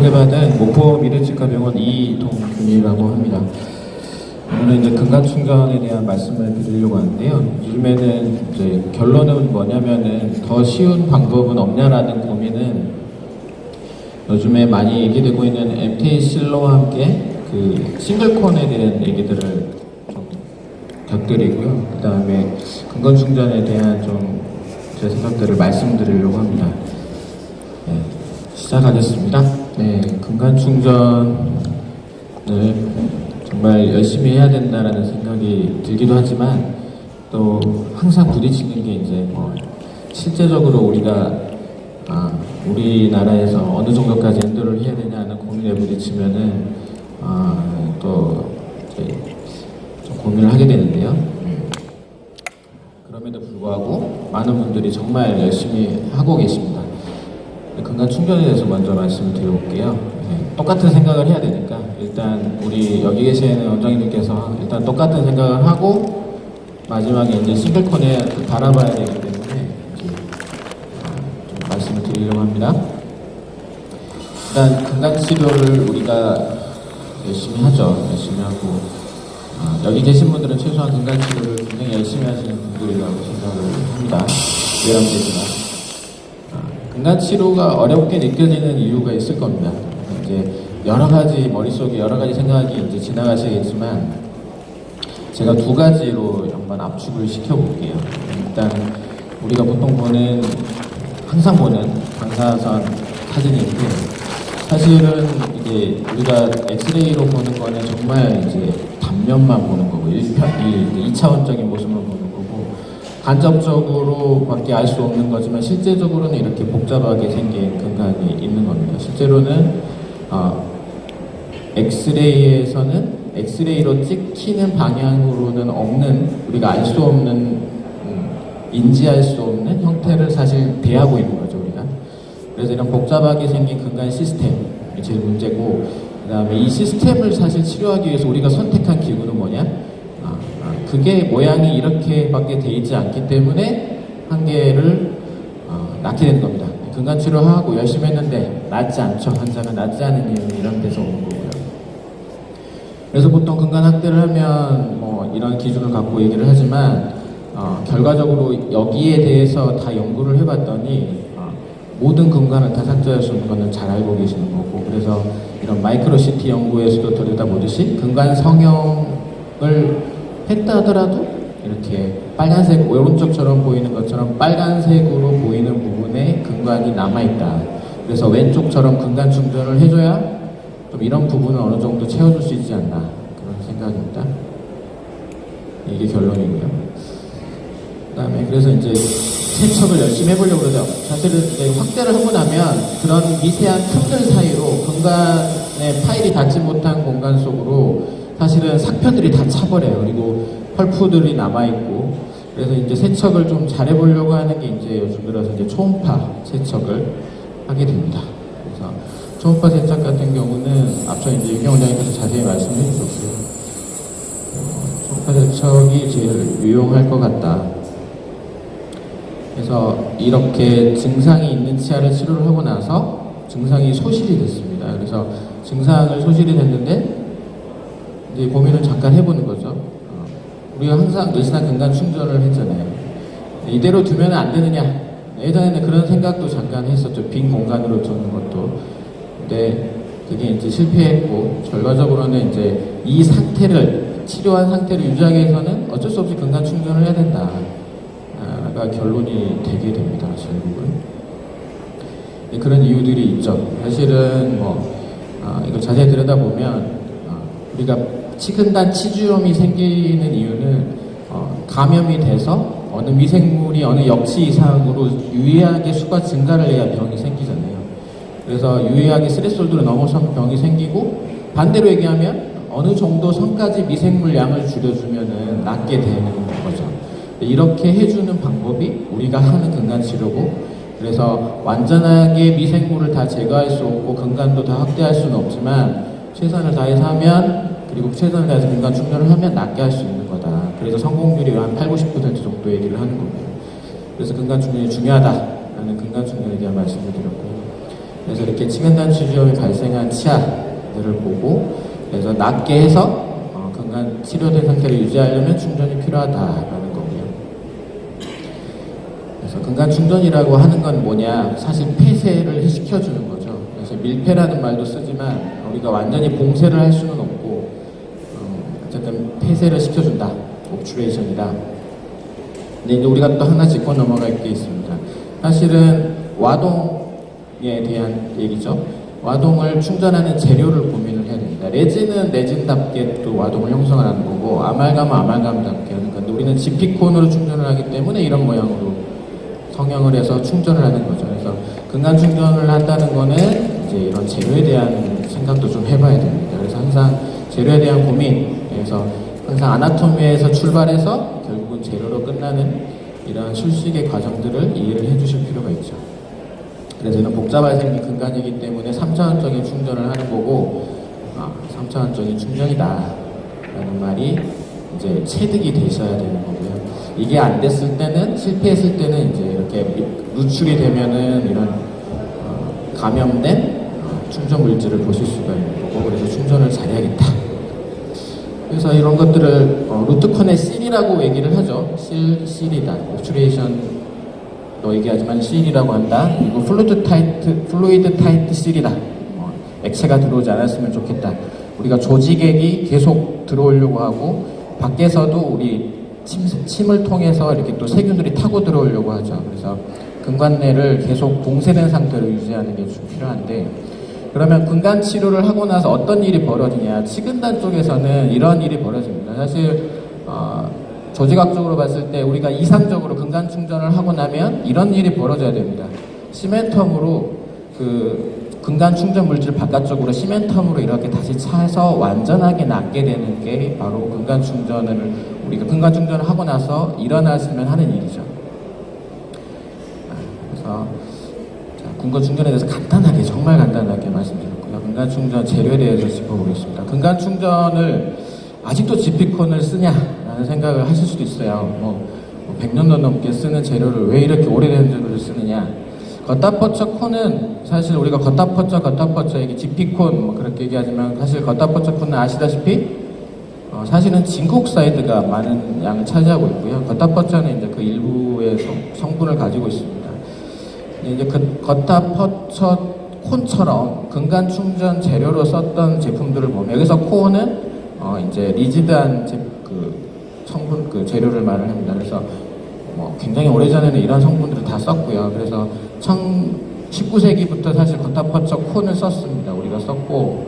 의뢰받은 목포 미래치과병원 이동균이라고 합니다. 오늘 이제 근간 충전에 대한 말씀을 드리려고 하는데요. 요즘에는 이제 결론은 뭐냐면은 더 쉬운 방법은 없냐라는 고민은 요즘에 많이 얘기되고 있는 MT 실로와 함께 그 싱글콘에 대한 얘기들을 좀 곁들이고요. 그 다음에 근간 충전에 대한 좀 제 생각들을 말씀드리려고 합니다. 네, 시작하겠습니다. 네, 근간 충전을 정말 열심히 해야 된다라는 생각이 들기도 하지만 또 항상 부딪히는 게 이제 뭐 실제적으로 우리가 우리나라에서 어느 정도까지 엔도를 해야 되냐는 고민에 부딪히면은 또 이제 좀 고민을 하게 되는데요. 그럼에도 불구하고 많은 분들이 정말 열심히 하고 계십니다. 근간 충전에 대해서 먼저 말씀을 드려볼게요. 똑같은 생각을 해야 되니까 일단 우리 여기 계시는 원장님들께서 일단 똑같은 생각을 하고 마지막에 이제 싱글콘에 달아봐야 되기 때문에 좀 말씀을 드리려고 합니다. 일단 근간 치료를 우리가 열심히 하죠. 열심히 하고 여기 계신 분들은 최소한 근간 치료를 굉장히 열심히 하시는 분들이라고 생각을 합니다. 외람되지만 근간 치료가 어렵게 느껴지는 이유가 있을 겁니다. 이제 여러 가지 머릿속에 여러 가지 생각이 이제 지나가시겠지만 제가 두 가지로 한번 압축을 시켜볼게요. 일단 우리가 보통 항상 보는 방사선 사진인데 사실은 이게 우리가 엑스레이로 보는 거는 정말 이제 단면만 보는 거고 2차원적인 모습만 보는 거고 간접적으로 밖에 알 수 없는 거지만 실제적으로는 이렇게 복잡하게 생긴 근간이 있는 겁니다. 실제로는 엑스레이에서는 엑스레이로 찍히는 방향으로는 없는 우리가 알 수 없는 인지할 수 없는 형태를 사실 대하고 있는 거죠 우리가. 그래서 이런 복잡하게 생긴 근간 시스템이 제일 문제고 그 다음에 이 시스템을 사실 치료하기 위해서 우리가 선택한 기구는 뭐냐? 그게 모양이 이렇게밖에 돼 있지 않기 때문에 한계를 낳게 되는 겁니다. 근간 치료하고 열심히 했는데 낫지 않죠. 환자가 낫지 않은 이유는 이런 데서 오는 거고요. 그래서 보통 근간 확대를 하면 뭐 이런 기준을 갖고 얘기를 하지만 결과적으로 여기에 대해서 다 연구를 해봤더니 모든 근간을 다 삭제할 수 있는 것은 잘 알고 계시는 거고 그래서 이런 마이크로CT 연구에서도 들여다보듯이 근간 성형을 했다 하더라도 이렇게 빨간색 오른쪽처럼 보이는 것처럼 빨간색으로 보이는 부분에 근간이 남아있다. 그래서 왼쪽처럼 근간 충전을 해줘야 좀 이런 부분을 어느 정도 채워줄 수 있지 않나 그런 생각입니다. 이게 결론이고요. 그 다음에 그래서 이제 세척을 열심히 해보려고 그러죠. 사실은 이제 확대를 하고 나면 그런 미세한 틈들 사이로 근간에 파일이 닿지 못한 공간 속으로 사실은 삭편들이 다 차버려요. 그리고 펄프들이 남아있고 그래서 이제 세척을 좀 잘해보려고 하는 게 이제 요즘 들어서 이제 초음파 세척을 하게 됩니다. 그래서 초음파 세척 같은 경우는 앞서 이제 유경 원장님께서 자세히 말씀해 주셨고요. 초음파 세척이 제일 유용할 것 같다. 그래서 이렇게 증상이 있는 치아를 치료를 하고 나서 증상이 소실이 됐습니다. 그래서 증상을 소실이 됐는데 이제 고민을 잠깐 해보는 거죠. 우리가 항상 늘상 근간 충전을 했잖아요. 이대로 두면 안 되느냐. 예전에는 그런 생각도 잠깐 했었죠. 빈 공간으로 두는 것도. 근데 그게 이제 실패했고 결과적으로는 이제 이 상태를 치료한 상태를 유지하기 위해서는 어쩔 수 없이 근간 충전을 해야 된다. 가 결론이 되게 됩니다. 결국은 그런 이유들이 있죠. 사실은 이거 자세히 들여다보면 우리가 치근단 치주염이 생기는 이유는 감염이 돼서 어느 미생물이 어느 역치 이상으로 유의하게 수가 증가를 해야 병이 생기잖아요. 그래서 유의하게 스레스홀드를 넘어선 병이 생기고 반대로 얘기하면 어느 정도 선까지 미생물 양을 줄여주면은 낫게 되는 거죠. 이렇게 해주는 방법이 우리가 하는 근간 치료고 그래서 완전하게 미생물을 다 제거할 수 없고 근간도 다 확대할 수는 없지만 최선을 다해서 하면 그리고 최선을 다해서 근간 충전을 하면 낫게 할 수 있는 거다. 그래서 성공률이 한 80~90% 정도 얘기를 하는 거고요. 그래서 근간 충전이 중요하다라는 근간 충전에 대한 말씀을 드렸고요. 그래서 이렇게 치근단 치주염이 발생한 치아들을 보고, 그래서 낫게 해서 근간 치료된 상태를 유지하려면 충전이 필요하다라는 거고요. 그래서 근간 충전이라고 하는 건 뭐냐, 사실 폐쇄를 시켜주는 거죠. 그래서 밀폐라는 말도 쓰지만 우리가 완전히 봉쇄를 할 수는 없고, 어쨌든 폐쇄를 시켜준다, 옵츄레이션이다. 근데 이제 우리가 또 하나 짚고 넘어갈 게 있습니다. 사실은 와동에 대한 얘기죠. 와동을 충전하는 재료를 고민을 해야 됩니다. 레진은 레진답게 또 와동을 형성하는 거고, 아말감은 아말감답게 하는 건데, 우리는 지피콘으로 충전을 하기 때문에 이런 모양으로 성형을 해서 충전을 하는 거죠. 그래서 근간 충전을 한다는 거는 이제 이런 재료에 대한 생각도 좀 해봐야 됩니다. 그래서 항상 재료에 대한 고민, 그래서 항상 아나토미에서 출발해서 결국은 재료로 끝나는 이런 술식의 과정들을 이해를 해주실 필요가 있죠. 그래서 이런 복잡하게 생긴 근간이기 때문에 3차원적인 충전을 하는 거고, 3차원적인 충전이다 라는 말이 이제 체득이 되셔야 되는 거고요. 이게 안 됐을 때는, 실패했을 때는 이제 이렇게 누출이 되면은 이런 감염된 충전 물질을 보실 수가 있는 거고, 그래서 충전을 잘해야겠다. 그래서 이런 것들을 루트컨의 실이라고 얘기를 하죠. 실이다. 옵츄레이션 너 얘기하지만 실이라고 한다. 그리고 플루이드 타이트 실이다. 액체가 들어오지 않았으면 좋겠다. 우리가 조직액이 계속 들어오려고 하고, 밖에서도 우리 침을 통해서 이렇게 또 세균들이 타고 들어오려고 하죠. 그래서 근간 내를 계속 봉쇄된 상태로 유지하는 게 좀 필요한데, 그러면 근간 치료를 하고 나서 어떤 일이 벌어지냐. 치근단 쪽에서는 이런 일이 벌어집니다. 사실 조직학적으로 봤을 때 우리가 이상적으로 근간 충전을 하고 나면 이런 일이 벌어져야 됩니다. 시멘텀으로 그 근간 충전 물질 바깥쪽으로 시멘텀으로 이렇게 다시 차서 완전하게 낫게 되는 게 바로 근간 충전을, 우리가 근간 충전을 하고 나서 일어났으면 하는 일이죠. 그래서 근간 충전에 대해서 간단하게, 정말 간단하게 말씀드렸고요. 근간 충전 재료에 대해서 짚어보겠습니다. 근간 충전을 아직도 지피콘을 쓰냐라는 생각을 하실 수도 있어요. 100년도 넘게 쓰는 재료를 왜 이렇게 오래된 재료를 쓰느냐. 겉다퍼쳐 콘은 사실 우리가 겉다퍼쳐 이게 지피콘 그렇게 얘기하지만, 사실 겉다퍼쳐 콘은 아시다시피 사실은 진국사이드가 많은 양을 차지하고 있고요. 겉다퍼쳐는 이제 그 일부의 성분을 가지고 있습니다. 이제 그 겉다퍼쳐 콘처럼 근간 충전 재료로 썼던 제품들을 보면, 여기서 콘은 이제 리지드한 그 성분, 그 재료를 말을 합니다. 그래서 굉장히 오래전에는 이런 성분들을 다 썼고요. 그래서 19세기부터 사실 겉다퍼쳐 콘을 썼습니다. 우리가 썼고,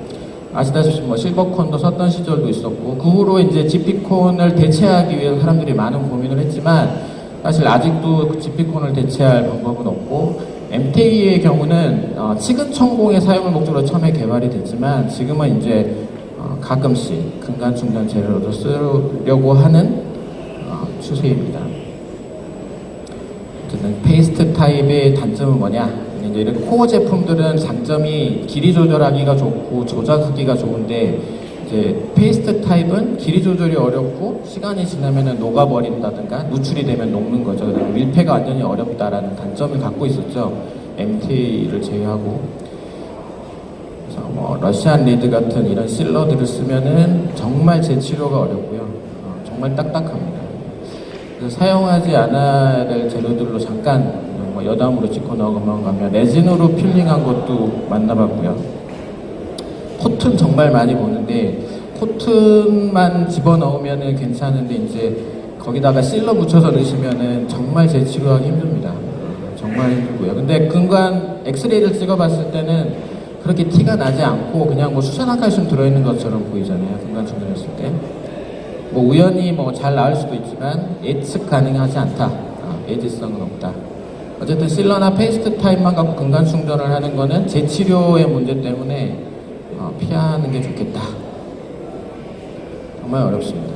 아시다시피 실버콘도 썼던 시절도 있었고, 그 후로 이제 지피콘을 대체하기 위해 사람들이 많은 고민을 했지만, 사실 아직도 그 지피콘을 대체할 방법은 없고, MTA의 경우는 치근 천공의 사용을 목적으로 처음에 개발이 됐지만, 지금은 이제 가끔씩 근간 충전 재료로도 쓰려고 하는 추세입니다. 어쨌든 페이스트 타입의 단점은 뭐냐? 이제 이런 코어 제품들은 장점이 길이 조절하기가 좋고 조작하기가 좋은데, 이제 페이스트 타입은 길이 조절이 어렵고 시간이 지나면은 녹아버린다든가 누출이 되면 녹는 거죠. 밀폐가 완전히 어렵다라는 단점을 갖고 있었죠. MT를 제외하고. 그래서 러시안 리드 같은 이런 실러들을 쓰면은 정말 재치료가 어렵고요. 정말 딱딱합니다. 그래서 사용하지 않아야 될 재료들로 잠깐 여담으로 짚고 넘어가면, 레진으로 필링한 것도 만나봤고요. 코튼 정말 많이 보는데, 코튼만 집어넣으면 괜찮은데 이제 거기다가 실러 붙여서 넣으시면은 정말 재치료하기 힘듭니다. 정말 힘들고요. 근데 근간 엑스레이를 찍어봤을 때는 그렇게 티가 나지 않고 그냥 수산화칼슘 들어있는 것처럼 보이잖아요. 근간 충전했을 때. 우연히 잘 나을 수도 있지만 예측 가능하지 않다. 예지성은 없다. 어쨌든 실러나 페이스트 타입만 갖고 근간 충전을 하는 거는 재치료의 문제 때문에 피하는 게 좋겠다. 정말 어렵습니다.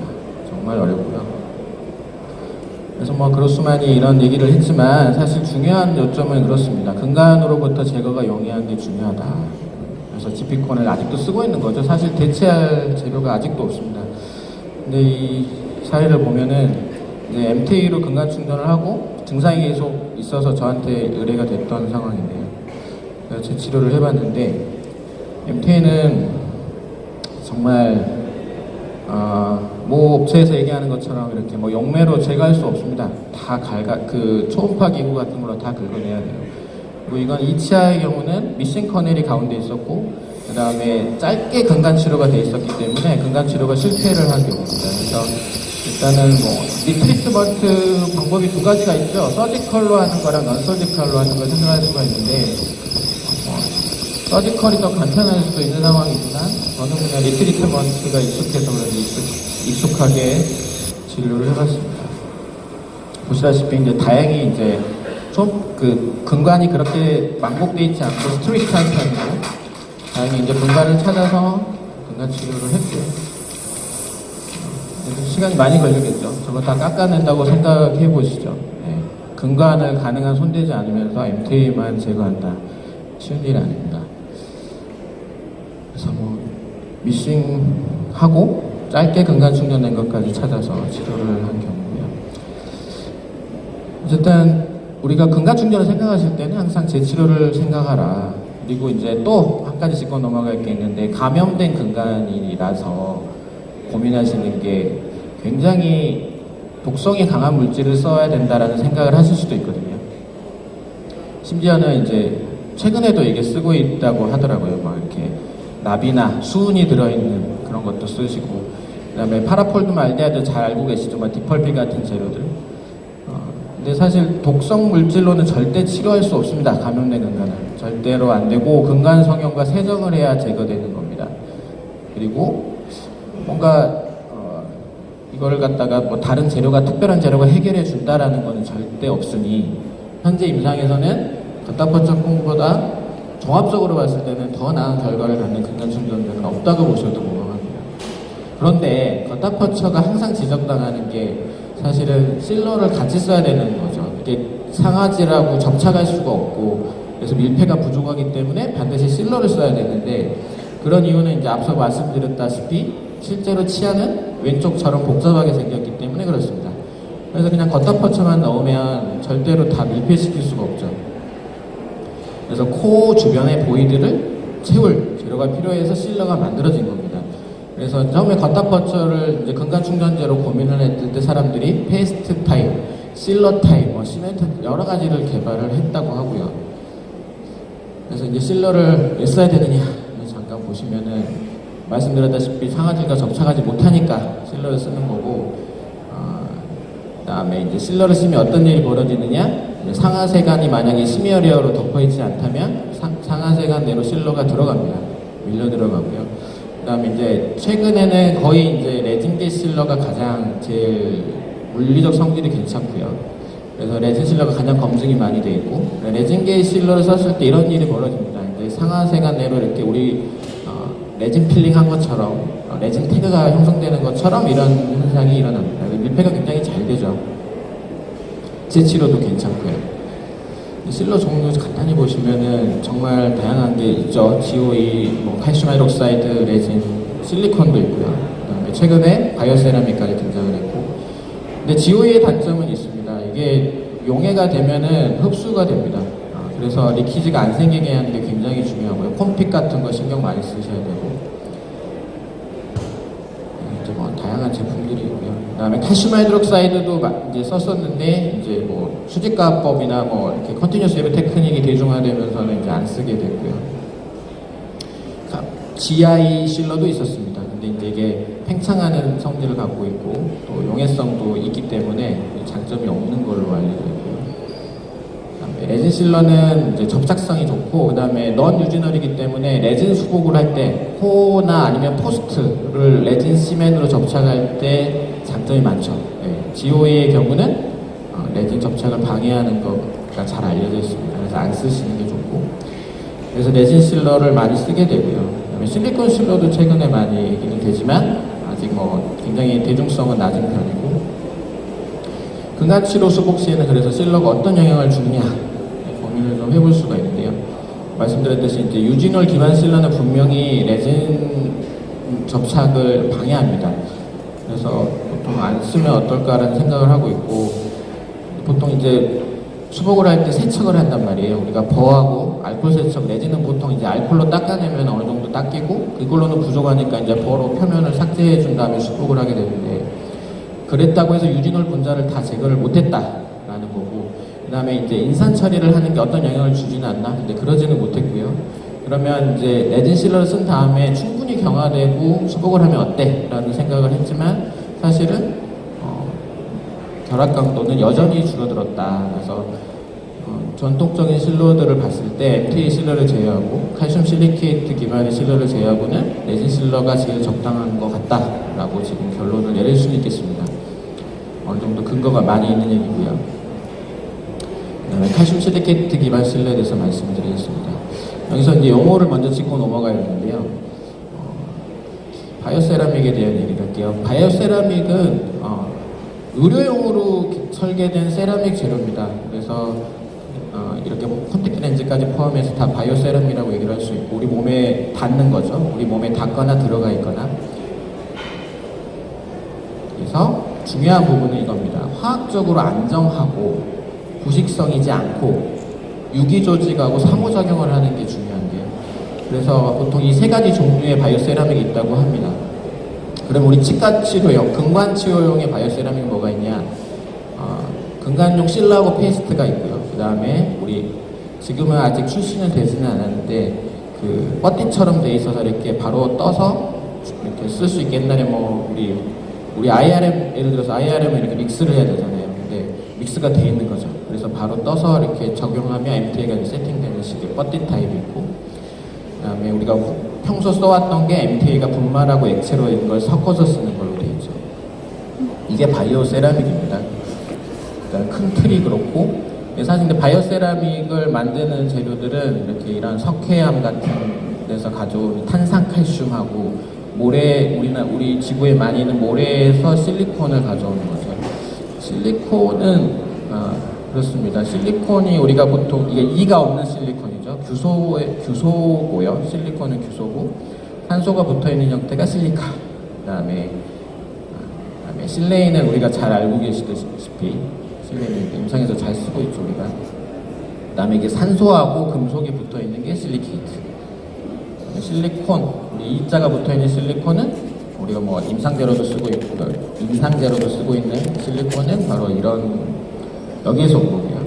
정말 어렵고요. 그래서 그로스만이 이런 얘기를 했지만, 사실 중요한 요점은 그렇습니다. 근간으로부터 제거가 용이한 게 중요하다. 그래서 지피콘을 아직도 쓰고 있는 거죠. 사실 대체할 재료가 아직도 없습니다. 근데 이 사례를 보면은 이제 MTA로 근간 충전을 하고 증상이 계속 있어서 저한테 의뢰가 됐던 상황인데요. 그래서 재치료를 해봤는데 MTN은 정말 뭐 업체에서 얘기하는 것처럼 이렇게 뭐 용매로 제거할 수 없습니다. 다 그 초음파 기구 같은 걸로 다 긁어내야 돼요. 그리고 이건 2차의 경우는 미싱 커넬이 가운데 있었고 그 다음에 짧게 근간 치료가 돼 있었기 때문에 근간 치료가 실패를 한 경우입니다. 그래서 일단은 뭐 리트리트먼트 방법이 두 가지가 있죠. 서지컬로 하는 거랑 넌 서지컬로 하는 걸 생각할 수가 있는데 서지컬이 더 간편할 수도 있는 상황이지만 저는 그냥 리트리트먼트가 익숙해서 그래서 익숙하게 진료를 해봤습니다. 보시다시피 이제 다행히 이제 좀 그 근관이 그렇게 망곡돼 있지 않고 스트릿한 편이고 다행히 이제 근관을 찾아서 근관 치료를 했고요. 시간이 많이 걸리겠죠. 저거 다 깎아낸다고 생각해 보시죠. 네. 근관을 가능한 손대지 않으면서 MTA만 제거한다. 쉬운 일이 아닙니다. 그래서 뭐 미싱하고 짧게 근간 충전된 것까지 찾아서 치료를 한 경우고요. 어쨌든 우리가 근간 충전을 생각하실 때는 항상 재치료를 생각하라. 그리고 이제 또 한 가지 짚고 넘어갈 게 있는데 감염된 근간이라서 고민하시는 게 굉장히 독성이 강한 물질을 써야 된다라는 생각을 하실 수도 있거든요. 심지어는 이제 최근에도 이게 쓰고 있다고 하더라고요. 막 이렇게 납이나 수은이 들어있는 그런 것도 쓰시고 그 다음에 파라폴드말데하드 잘 알고 계시죠? 막 디펄피 같은 재료들. 근데 사실 독성 물질로는 절대 치료할 수 없습니다. 감염된 근간은 절대로 안 되고 근간 성형과 세정을 해야 제거되는 겁니다. 그리고 뭔가 이걸 갖다가 뭐 다른 재료가 특별한 재료가 해결해 준다라는 것은 절대 없으니 현재 임상에서는 겉다퍼척콩보다 종합적으로 봤을 때는 더 나은 결과를 갖는 근간 충전제는 없다고 보셔도 무방합니다. 그런데 겉다퍼처가 항상 지적당하는 게 사실은 실러를 같이 써야 되는 거죠. 이게 상하질하고 접착할 수가 없고 그래서 밀폐가 부족하기 때문에 반드시 실러를 써야 되는데 그런 이유는 이제 앞서 말씀드렸다시피 실제로 치아는 왼쪽처럼 복잡하게 생겼기 때문에 그렇습니다. 그래서 그냥 겉다퍼처만 넣으면 절대로 다 밀폐시킬 수가 없죠. 그래서 코 주변의 보이드를 채울 재료가 필요해서 실러가 만들어진 겁니다. 그래서 처음에 겉다퍼처를 이제 근간 충전제로 고민을 했을 때 사람들이 페이스트 타입, 실러 타입, 뭐 시멘트 여러 가지를 개발을 했다고 하고요. 그래서 이제 실러를 왜 써야 되느냐 잠깐 보시면은 말씀드렸다시피 상아질과 접착하지 못하니까 실러를 쓰는 거고 그다음에 이제 실러를 쓰면 어떤 일이 벌어지느냐 상하세간이 만약에 심혈리어로 덮어있지 않다면 상하세간 내로 실러가 들어갑니다. 밀려 들어가고요. 그 다음에 이제 최근에는 거의 이제 레진계 실러가 가장 제일 물리적 성질이 괜찮고요. 그래서 레진 실러가 가장 검증이 많이 돼 있고 레진계 실러를 썼을 때 이런 일이 벌어집니다. 이제 상하세간 내로 이렇게 우리 레진 필링 한 것처럼 레진 태그가 형성되는 것처럼 이런 현상이 일어납니다. 밀폐가 굉장히 잘 되죠. 재치료도 괜찮고요. 실러 종류 간단히 보시면은 정말 다양한 게 있죠. GOE, 뭐 칼슘 하이록사이드 레진, 실리콘도 있고요. 그다음에 최근에 바이오세라믹까지 등장을 했고, 근데 GOE의 단점은 있습니다. 이게 용해가 되면은 흡수가 됩니다. 그래서 리키지가 안 생기게 하는 게 굉장히 중요하고요. 콤픽 같은 거 신경 많이 쓰셔야 되고, 이제 뭐 다양한 제품들이 있고요. 그다음에 칼슘 하이드록사이드도 이제 썼었는데 이제 뭐 수직가법이나 뭐 이렇게 컨티뉴어스 웨브 테크닉이 대중화되면서는 이제 안 쓰게 됐고요. GI 실러도 있었습니다. 근데 이제 이게 팽창하는 성질을 갖고 있고 또 용해성도 있기 때문에 장점이 없는 걸로 알려져 있고요. 그다음에 레진 실러는 이제 접착성이 좋고 그다음에 넌 유지널이기 때문에 레진 수복을 할 때 코나 아니면 포스트를 레진 시멘으로 접착할 때 장점이 많죠. 네. GOE의 경우는 레진 접착을 방해하는 거가 잘 알려져 있습니다. 그래서 안 쓰시는 게 좋고 그래서 레진 실러를 많이 쓰게 되고요. 그다음에 실리콘 실러도 최근에 많이 얘기는 되지만 아직 뭐 굉장히 대중성은 낮은 편이고 근간치료 수복 시에는 그래서 실러가 어떤 영향을 주느냐 고민을 좀 해볼 수가 있는데요. 말씀드렸듯이 이제 유지놀 기반 실러는 분명히 레진 접착을 방해합니다. 그래서 보통 안 쓰면 어떨까라는 생각을 하고 있고 보통 이제 수복을 할 때 세척을 한단 말이에요. 우리가 버하고 알코올 세척 내지는 보통 이제 알코올로 닦아내면 어느 정도 닦이고 그걸로는 부족하니까 이제 버로 표면을 삭제해 준 다음에 수복을 하게 되는데, 그랬다고 해서 유진올 분자를 다 제거를 못했다라는 거고, 그 다음에 이제 인산 처리를 하는 게 어떤 영향을 주지는 않나? 근데 그러지는 못했고요. 그러면 이제 레진 실러를 쓴 다음에 충분히 경화되고 수복을 하면 어때? 라는 생각을 했지만 사실은 결합 강도는 여전히 줄어들었다. 그래서 전통적인 실러들을 봤을 때 MTA 실러를 제외하고 칼슘 실리케이트 기반의 실러를 제외하고는 레진 실러가 제일 적당한 것 같다라고 지금 결론을 내릴 수는 있겠습니다. 어느 정도 근거가 많이 있는 얘기고요. 그다음에 칼슘 실리케이트 기반 실러에 대해서 말씀을 드리겠습니다. 여기서 이제 용어를 먼저 짚고 넘어가야 되는데요. 바이오세라믹에 대한 얘기를 할게요. 바이오세라믹은 의료용으로 설계된 세라믹 재료입니다. 그래서 이렇게 콘택트 렌즈까지 포함해서 다 바이오세라믹이라고 얘기를 할 수 있고, 우리 몸에 닿는 거죠. 우리 몸에 닿거나 들어가 있거나. 그래서 중요한 부분은 이겁니다. 화학적으로 안정하고 부식성이지 않고 유기조직하고 상호작용을 하는 게 중요한데요. 그래서 보통 이 세 가지 종류의 바이오세라믹이 있다고 합니다. 그럼 우리 치과치료용, 근관치료용의 바이오세라믹이 뭐가 있냐? 근관용 실라하고 페이스트가 있고요. 그 다음에 우리 지금은 아직 출시는 되지는 않았는데 그 뻗띠처럼 돼 있어서 이렇게 바로 떠서 이렇게 쓸 수 있게, 옛날에 뭐 우리 IRM, 예를 들어서 IRM을 이렇게 믹스를 해야 되잖아요. 근데 믹스가 돼 있는 거죠. 그래서 바로 떠서 이렇게 적용하면 MTA가 세팅되는 식의 뻗띠 타입이 있고, 그 다음에 우리가 평소 써왔던 게 MTA가 분말하고 액체로 있는 걸 섞어서 쓰는 걸로 되어 있죠. 이게 바이오세라믹입니다. 일단 큰 틀이 그렇고, 사실 근데 바이오세라믹을 만드는 재료들은 이렇게 이런 석회암 같은 데서 가져온 탄산칼슘하고 모래, 우리 지구에 많이 있는 모래에서 실리콘을 가져오는 거죠. 실리콘은 그렇습니다. 실리콘이 우리가 보통 이게 이가 없는 실리콘이죠. 규소고요. 실리콘은 규소고, 산소가 붙어있는 형태가 실리카. 그다음에 실레인은 우리가 잘 알고 계시다시피 실레인 임상에서 잘 쓰고 있죠, 우리가. 그다음에 이게 산소하고 금속이 붙어있는 게 실리케이트. 실리콘, 우리 E자가 붙어있는 실리콘은 우리가 뭐 임상제로도 쓰고 있고 임상제로도 쓰고 있는 실리콘은 바로 이런 여기에서 온 거고요.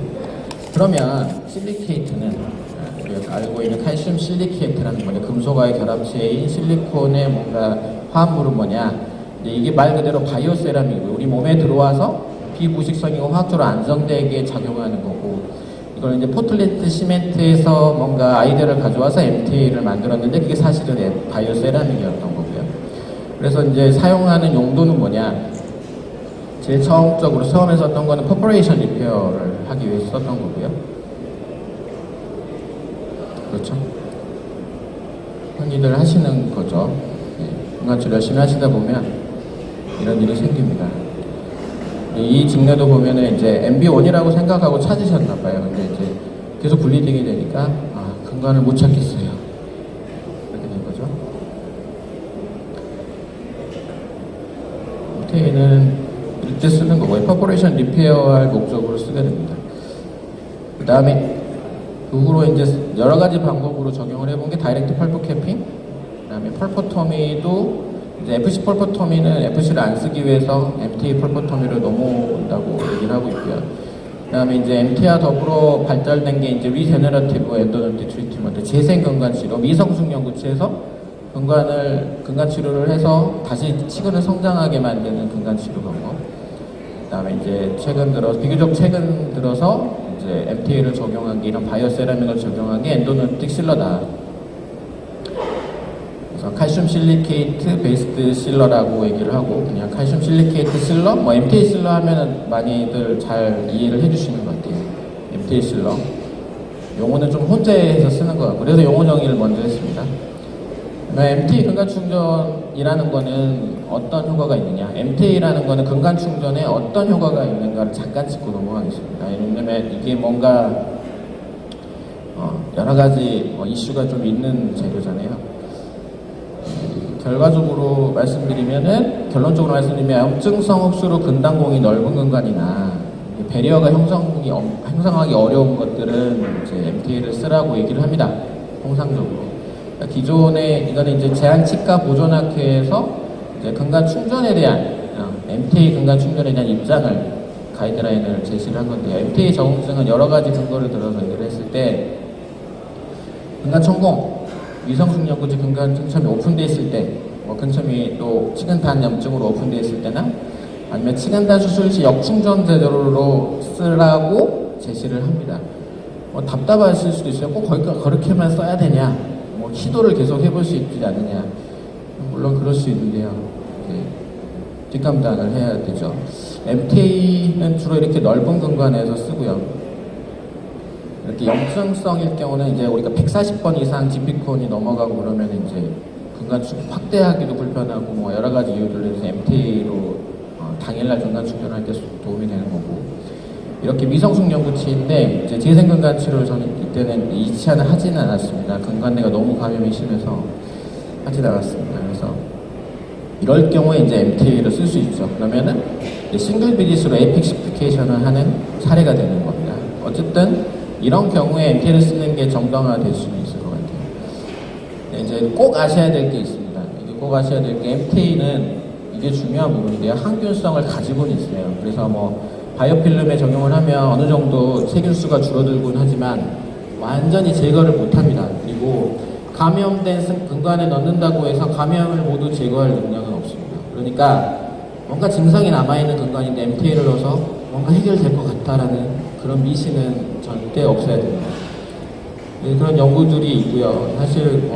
그러면 실리케이트는 우리가 알고 있는 칼슘 실리케이트라는 건데, 금속과의 결합체인 실리콘의 뭔가 화합물은 뭐냐? 이게 말 그대로 바이오세라믹이고 우리 몸에 들어와서 비부식성이고 화학적으로 안정되게 작용하는 거고, 이걸 이제 포틀랜드 시멘트에서 뭔가 아이디어를 가져와서 MTA를 만들었는데 그게 사실은 바이오세라믹이었던 거고요. 그래서 이제 사용하는 용도는 뭐냐? 제일 처음에 썼던 거는 퍼포레이션 리페어를 하기 위해서 썼던 거고요. 그렇죠? 흔히들 하시는 거죠. 건강치료 열심히 하시다 보면 이런 일이 생깁니다. 이 직내도 보면은 이제 MB1이라고 생각하고 찾으셨나봐요. 근데 이제 계속 블리딩이 되니까 근간을 못 찾겠어요. 이렇게 된 거죠. MTA는 이때 쓰는 거고요. 퍼포레이션 리페어할 목적으로 쓰게 됩니다. 그 다음에 그 후로 이제 여러 가지 방법으로 적용을 해본 게 다이렉트 펄프 캐핑, 그 다음에 펄포토미도 이제 FC 펄포토미는 FC를 안 쓰기 위해서 MTA 펄포토미를 넘어온다고 얘기를 하고 있고요. 그 다음에 이제 MTA와 더불어 발달된 게 이제 리제너러티브 엔도돈틱 트리트먼트, 재생 근간 치료, 미성숙 연구체에서 근간 치료를 해서 다시 치근을 성장하게 만드는 근간 치료 방법. 그 다음에 이제 비교적 최근 들어서 이제 MTA를 적용한 게, 이런 바이오세라믹을 적용한 게 엔도돈틱 실러다. 그래서 칼슘 실리케이트 베이스드 실러라고 얘기를 하고, 그냥 칼슘 실리케이트 실러, 뭐 MTA 실러 하면은 많이들 잘 이해를 해주시는 것 같아요. MTA 실러. 용어는 좀 혼재해서 쓰는 것 같고, 그래서 용어 정의를 먼저 했습니다. MTA 근간 충전이라는 거는 어떤 효과가 있느냐? MTA라는 거는 근간 충전에 어떤 효과가 있는가를 잠깐 짚고 넘어가겠습니다. 왜냐면 이게 뭔가 여러 가지 이슈가 좀 있는 재료잖아요. 결과적으로 말씀드리면은, 결론적으로 말씀드리면 염증성 흡수로 근당공이 넓은 근간이나 배리어가 형성하기 어려운 것들은 이제 MTA를 쓰라고 얘기를 합니다. 통상적으로. 그러니까 기존에 이거는 이제 제한치과 보존학회에서 이제 근간 충전에 대한 MTA 근간 충전에 대한 입장을 가이드라인을 제시를 한 건데요. MTA 적응증은 여러 가지 근거를 들어서 얘기를 했을 때 근간 천공, 위성숙련구지 근간 근첨이 오픈되어 있을 때, 뭐 근첨이 또 치근단 염증으로 오픈되어 있을 때나 아니면 치근단 수술 시 역충전 제도로 쓰라고 제시를 합니다. 뭐 답답하실 수도 있어요. 꼭 그렇게만 써야 되냐? 뭐 시도를 계속 해볼 수 있지 않느냐? 물론 그럴 수 있는데요. 뒷감당을 해야 되죠. MTA는 주로 이렇게 넓은 근관에서 쓰고요. 이렇게 염증성일 경우는 이제 우리가 140번 이상 지피콘이 넘어가고 그러면 이제 근간 확대하기도 불편하고 뭐 여러 가지 이유들로 해서 MTA로 당일날 근간 충전할 때 도움이 되는 거고, 이렇게 미성숙련구치인데 이제 재생근간 치료를 저는 이때는 2차는 하지는 않았습니다. 근간내가 너무 감염이 심해서 하지 않았습니다. 그래서 이럴 경우에 이제 MTA를 쓸 수 있죠. 그러면은 싱글 비디스로 에픽시피케이션을 하는 사례가 되는 겁니다. 어쨌든 이런 경우에 MTA를 쓰는 게 정당화될 수는 있을 것 같아요. 네, 이제 꼭 아셔야 될 게 있습니다. 이게 꼭 아셔야 될 게 MTA는 이게 중요한 부분인데요. 항균성을 가지고는 있어요. 그래서 뭐 바이오필름에 적용을 하면 어느 정도 세균수가 줄어들곤 하지만 완전히 제거를 못합니다. 그리고 감염된 근간에 넣는다고 해서 감염을 모두 제거할 능력은 없습니다. 그러니까 뭔가 증상이 남아있는 근간인데 MTA를 넣어서 뭔가 해결될 것 같다라는 그런 미신은 절대 없어야 됩니다. 네, 그런 연구들이 있고요. 사실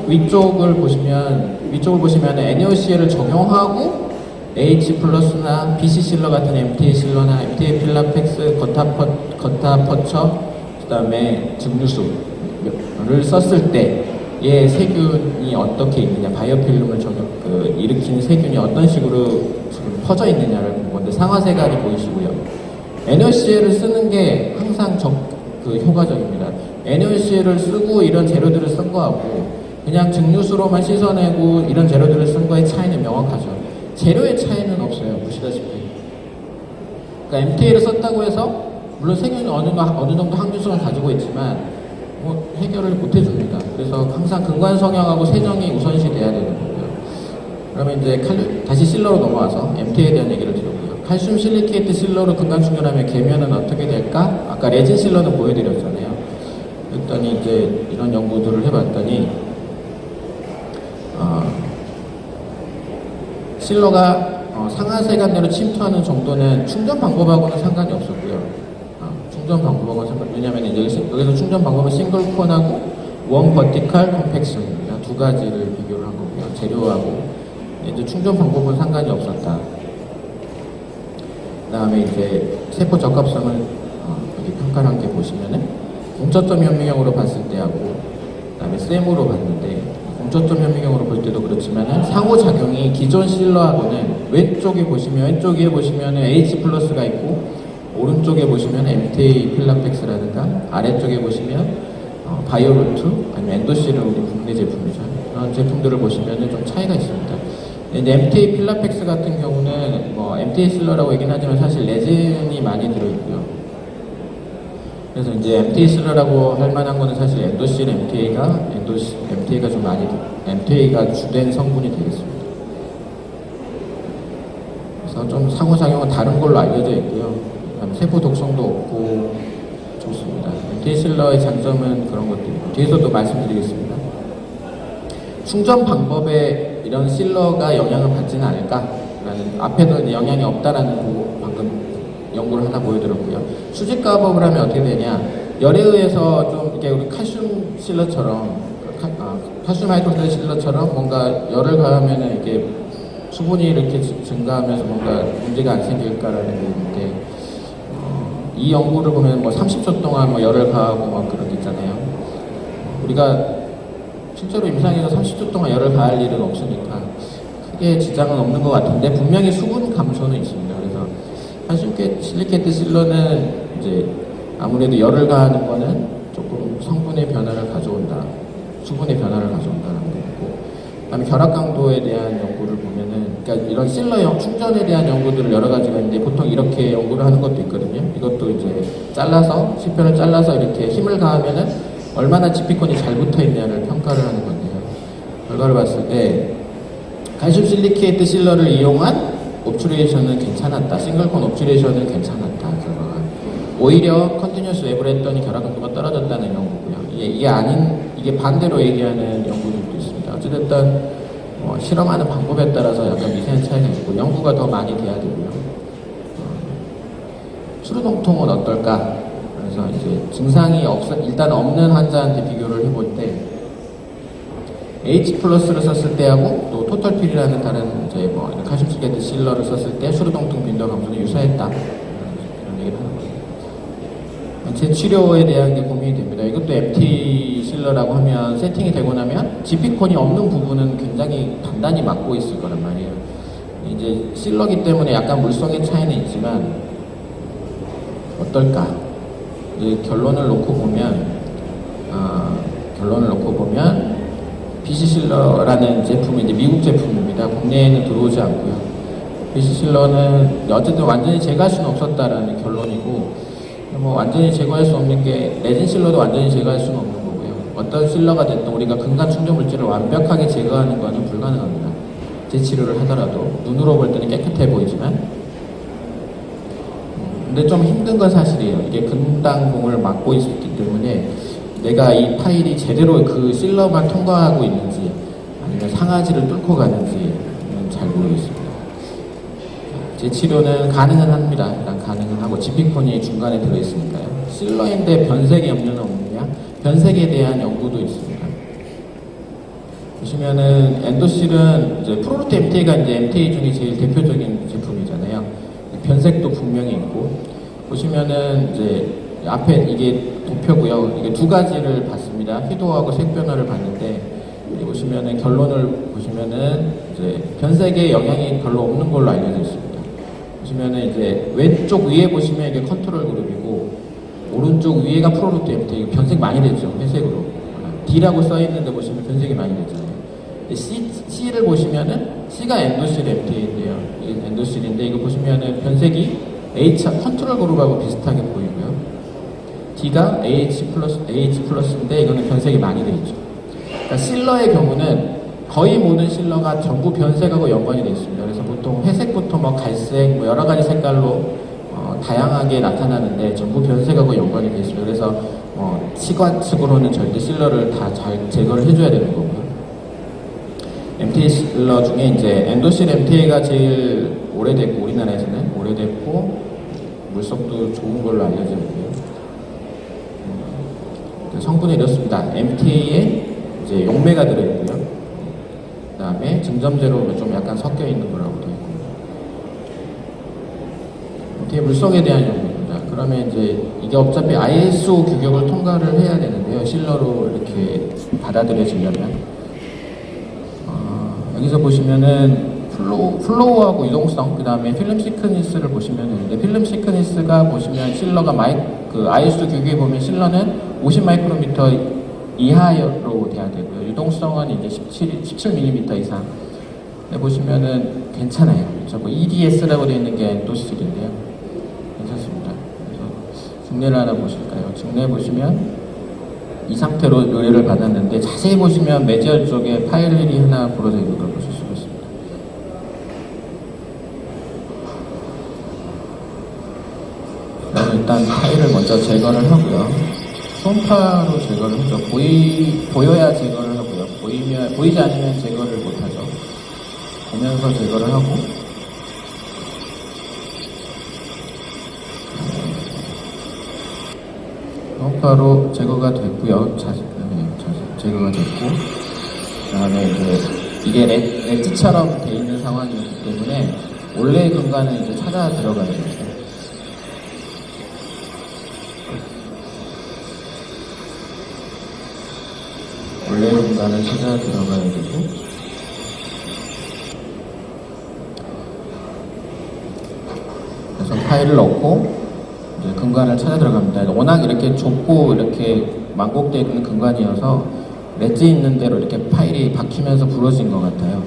위쪽을 보시면 NaOCl을 적용하고 H 플러스나 BC 실러 같은 MTA 실러나 MTA 필라펙스, 거타퍼처, 그 다음에 증류수를 썼을 때의 세균이 어떻게 있느냐, 바이오필름을 일으키는 세균이 어떤 식으로 퍼져 있느냐를 본 건데 상하세간이 보이시고요. NaOCl을 쓰는 게 항상 효과적입니다. NaOCl을 쓰고 이런 재료들을 쓴 거하고 그냥 증류수로만 씻어내고 이런 재료들을 쓴 거의 차이는 명확하죠. 재료의 차이는 없어요. 보시다시피. 그러니까 MTA를 썼다고 해서 물론 세균이 어느 정도 항균성을 가지고 있지만 뭐 해결을 못 해줍니다. 그래서 항상 근관 성형하고 세정이 우선시 돼야 되는 거고요. 그러면 이제 다시 실러로 넘어와서 MTA에 대한 얘기를 드렸고요. 칼슘 실리케이트 실러로 근관 충전하면 계면은 어떻게 될까? 아까 레진 실러는 보여드렸잖아요. 그랬더니 이제 이런 연구들을 해봤더니 실러가 상하세간 내로 침투하는 정도는 충전 방법하고는 상관이 없었고요. 충전 방법하고는 왜냐하면 여기서 충전 방법은 싱글콘하고 원 버티컬 컴팩션입니다. 두 가지를 비교를 한 거고요. 재료하고 이제 충전 방법은 상관이 없었다. 그 다음에 이제 세포 적합성을 여기 평가를 한 게 보시면은 공초점 현미경으로 봤을 때하고 그 다음에 셈으로 봤는데 공초점 현미경으로 볼 때도 그렇지만 상호작용이 기존 실러하고는 왼쪽에 보시면 H 플러스가 있고 오른쪽에 보시면 MTA 필라펙스라든가 아래쪽에 보시면 바이오루트 아니면 엔도실은 우리 국내 제품이죠. 그런 제품들을 보시면 좀 차이가 있습니다. MTA 필라펙스 같은 경우는 뭐 MTA 실러라고 얘기는 하지만 사실 레진이 많이 들어있고요. 그래서 이제 MTA 실러라고 할 만한 거는 사실 엔도실 MTA가 좀 많이 MTA가 주된 성분이 되겠습니다. 그래서 좀 상호작용은 다른 걸로 알려져 있고요. 세포 독성도 없고 좋습니다. MTA 실러의 장점은 그런 것들이고 뒤에서도 말씀드리겠습니다. 충전 방법에 이런 실러가 영향을 받지는 않을까라는, 앞에도 영향이 없다라는 거 방금 연구를 하나 보여드렸고요. 수직 가법을 하면 어떻게 되냐, 열에 의해서 좀 이렇게 우리 칼슘 실러처럼 칼슘 하이드로드 실러처럼 뭔가 열을 가하면 이게 수분이 이렇게 증가하면서 뭔가 문제가 안 생길까라는 게 있는데 이 연구를 보면 뭐 30초 동안 뭐 열을 가하고 막 그런 게 있잖아요. 우리가 실제로 임상에서 30초 동안 열을 가할 일은 없으니까 크게 지장은 없는 것 같은데 분명히 수분 감소는 있습니다. 그래서 칼슘 실리케이트 실러는 이제 아무래도 열을 가하는 거는 조금 성분의 변화를 가져온다, 수분의 변화를 가져온다는 거고, 그다음에 결합 강도에 대한 연구를 보면은, 그러니까 이런 실러 충전에 대한 연구들을 여러 가지가 있는데 보통 이렇게 연구를 하는 것도 있거든요. 이것도 이제 잘라서 실편을 잘라서 이렇게 힘을 가하면은 얼마나 지피콘이 잘 붙어 있냐를 평가를 하는 건데요. 결과를 봤을 때 칼슘 실리케이트 실러를 이용한 옵츄레이션은 괜찮았다. 싱글콘 옵츄레이션은 괜찮았다. 결과가. 오히려 컨티뉴어스 웹을 했더니 결합 강도가 떨어졌다는 연구고요. 이게 반대로 얘기하는 연구들도 있습니다. 어찌됐든 실험하는 방법에 따라서 약간 미세한 차이가 있고 연구가 더 많이 돼야 되고요. 추루동통은 어떨까? 그래서 이제 증상이 일단 없는 환자한테 비교를 해볼 때 H 플러스를 썼을 때하고 또 토털필이라는 다른 이제 칼슘 실리케이트 실러를 썼을 때 추루동통 빈도 감소는 유사했다. 이런 얘기를 하는 거예요. 재치료에 대한 게 고민이 됩니다. 이것도 MT 실러라고 하면 세팅이 되고 나면 지피콘이 없는 부분은 굉장히 단단히 막고 있을 거란 말이에요. 이제 실러기 때문에 약간 물성의 차이는 있지만 어떨까? 결론을 놓고 보면 BC 실러라는 제품이 이제 미국 제품입니다. 국내에는 들어오지 않고요. BC 실러는 어쨌든 완전히 제거할 수는 없었다라는 결론이고, 완전히 제거할 수 없는 게 레진 실러도 완전히 제거할 수는 없는 거고요. 어떤 실러가 됐든 우리가 근간 충전 물질을 완벽하게 제거하는 것은 불가능합니다. 재치료를 하더라도 눈으로 볼 때는 깨끗해 보이지만, 근데 좀 힘든 건 사실이에요. 이게 근당공을 막고 있기 때문에 내가 이 파일이 제대로 그 실러만 통과하고 있는지 아니면 상하지를 뚫고 가는지는 잘 모르겠습니다. 재치료는 가능은 합니다. 일단 가능은 하고 지피콘이 중간에 들어있으니까요. 실러인데 변색이 없느냐? 변색에 대한 연구도 있습니다. 보시면은 엔도실은 이제 프로루트 MTA가 이제 MTA 중에 제일 대표적인 제품이잖아요. 변색도 분명히 있고, 보시면은 이제 앞에 이게 도표고요. 이게 두 가지를 봤습니다. 희도하고 색 변화를 봤는데, 여기 보시면은 결론을 보시면은 이제 변색에 영향이 별로 없는 걸로 알려져 있습니다. 보시면은 이제 왼쪽 위에 보시면 이게 컨트롤 그룹이고, 오른쪽 위에가 프로루트 MTA. 변색 많이 됐죠. 회색으로. D라고 써 있는데 보시면 변색이 많이 됐잖아요. C를 보시면은 C가 엔도실 MTA인데요. 이게 엔도실인데 이거 보시면은 변색이 컨트롤 그룹하고 비슷하게 보이고요. D가 AH 플러스인데 이거는 변색이 많이 되어 있죠. 그러니까 실러의 경우는 거의 모든 실러가 전부 변색하고 연관이 되어 있습니다. 그래서 보통 회색부터 갈색, 여러 가지 색깔로 다양하게 나타나는데 전부 변색하고 연관이 되어 있습니다. 그래서 치과 측으로는 절대 실러를 다 잘 제거를 해줘야 되는 거고요. MTA 실러 중에 이제 엔도실 MTA가 제일 오래됐고, 우리나라에서는 오래됐고 물성도 좋은 걸로 알려져 있고요. 성분이 이렇습니다. MTA에 이제 용매가 들어있고요. 그 다음에 증점제로 좀 약간 섞여 있는 거라고 되어 있고, MTA 물성에 대한 연구입니다. 그러면 이제 이게 어차피 ISO 규격을 통과를 해야 되는데요. 실러로 이렇게 받아들여지려면. 여기서 보시면은 플로우하고 유동성, 그 다음에 필름 시크니스를 보시면 되는데, 필름 시크니스가 보시면 실러가 ISO 규격에 보면 실러는 50 마이크로미터 이하로 돼야 되고요. 유동성은 이제 17mm 이상. 네, 보시면은 괜찮아요. 그래서 EDS라고 되어 있는 게 엔도실인데요. 괜찮습니다. 그래서 증례를 하나 보실까요? 증례 보시면 이 상태로 의뢰를 받았는데, 자세히 보시면 매지얼 쪽에 파일이 하나 부러져 있는 걸 보실 수가 있습니다. 그럼 일단 파일을 먼저 제거를 하고요. 손파로 제거를 하죠. 보여야 제거를 하고요. 보이지 않으면 제거를 못하죠. 보면서 제거를 하고, 손파로 제거가 됐고요. 제거가 됐고, 그 다음에 이제 이게 렛츠처럼 돼 있는 상황이기 때문에 원래의 공간을 이제 찾아 들어가야 됩니다. 원래의 공간을 찾아 들어가야 되고, 그래서 파일을 넣고 이제 근간을 찾아 들어갑니다. 워낙 이렇게 좁고 이렇게 만곡되어 있는 근간이어서 렛지 있는 대로 이렇게 파일이 박히면서 부러진 것 같아요.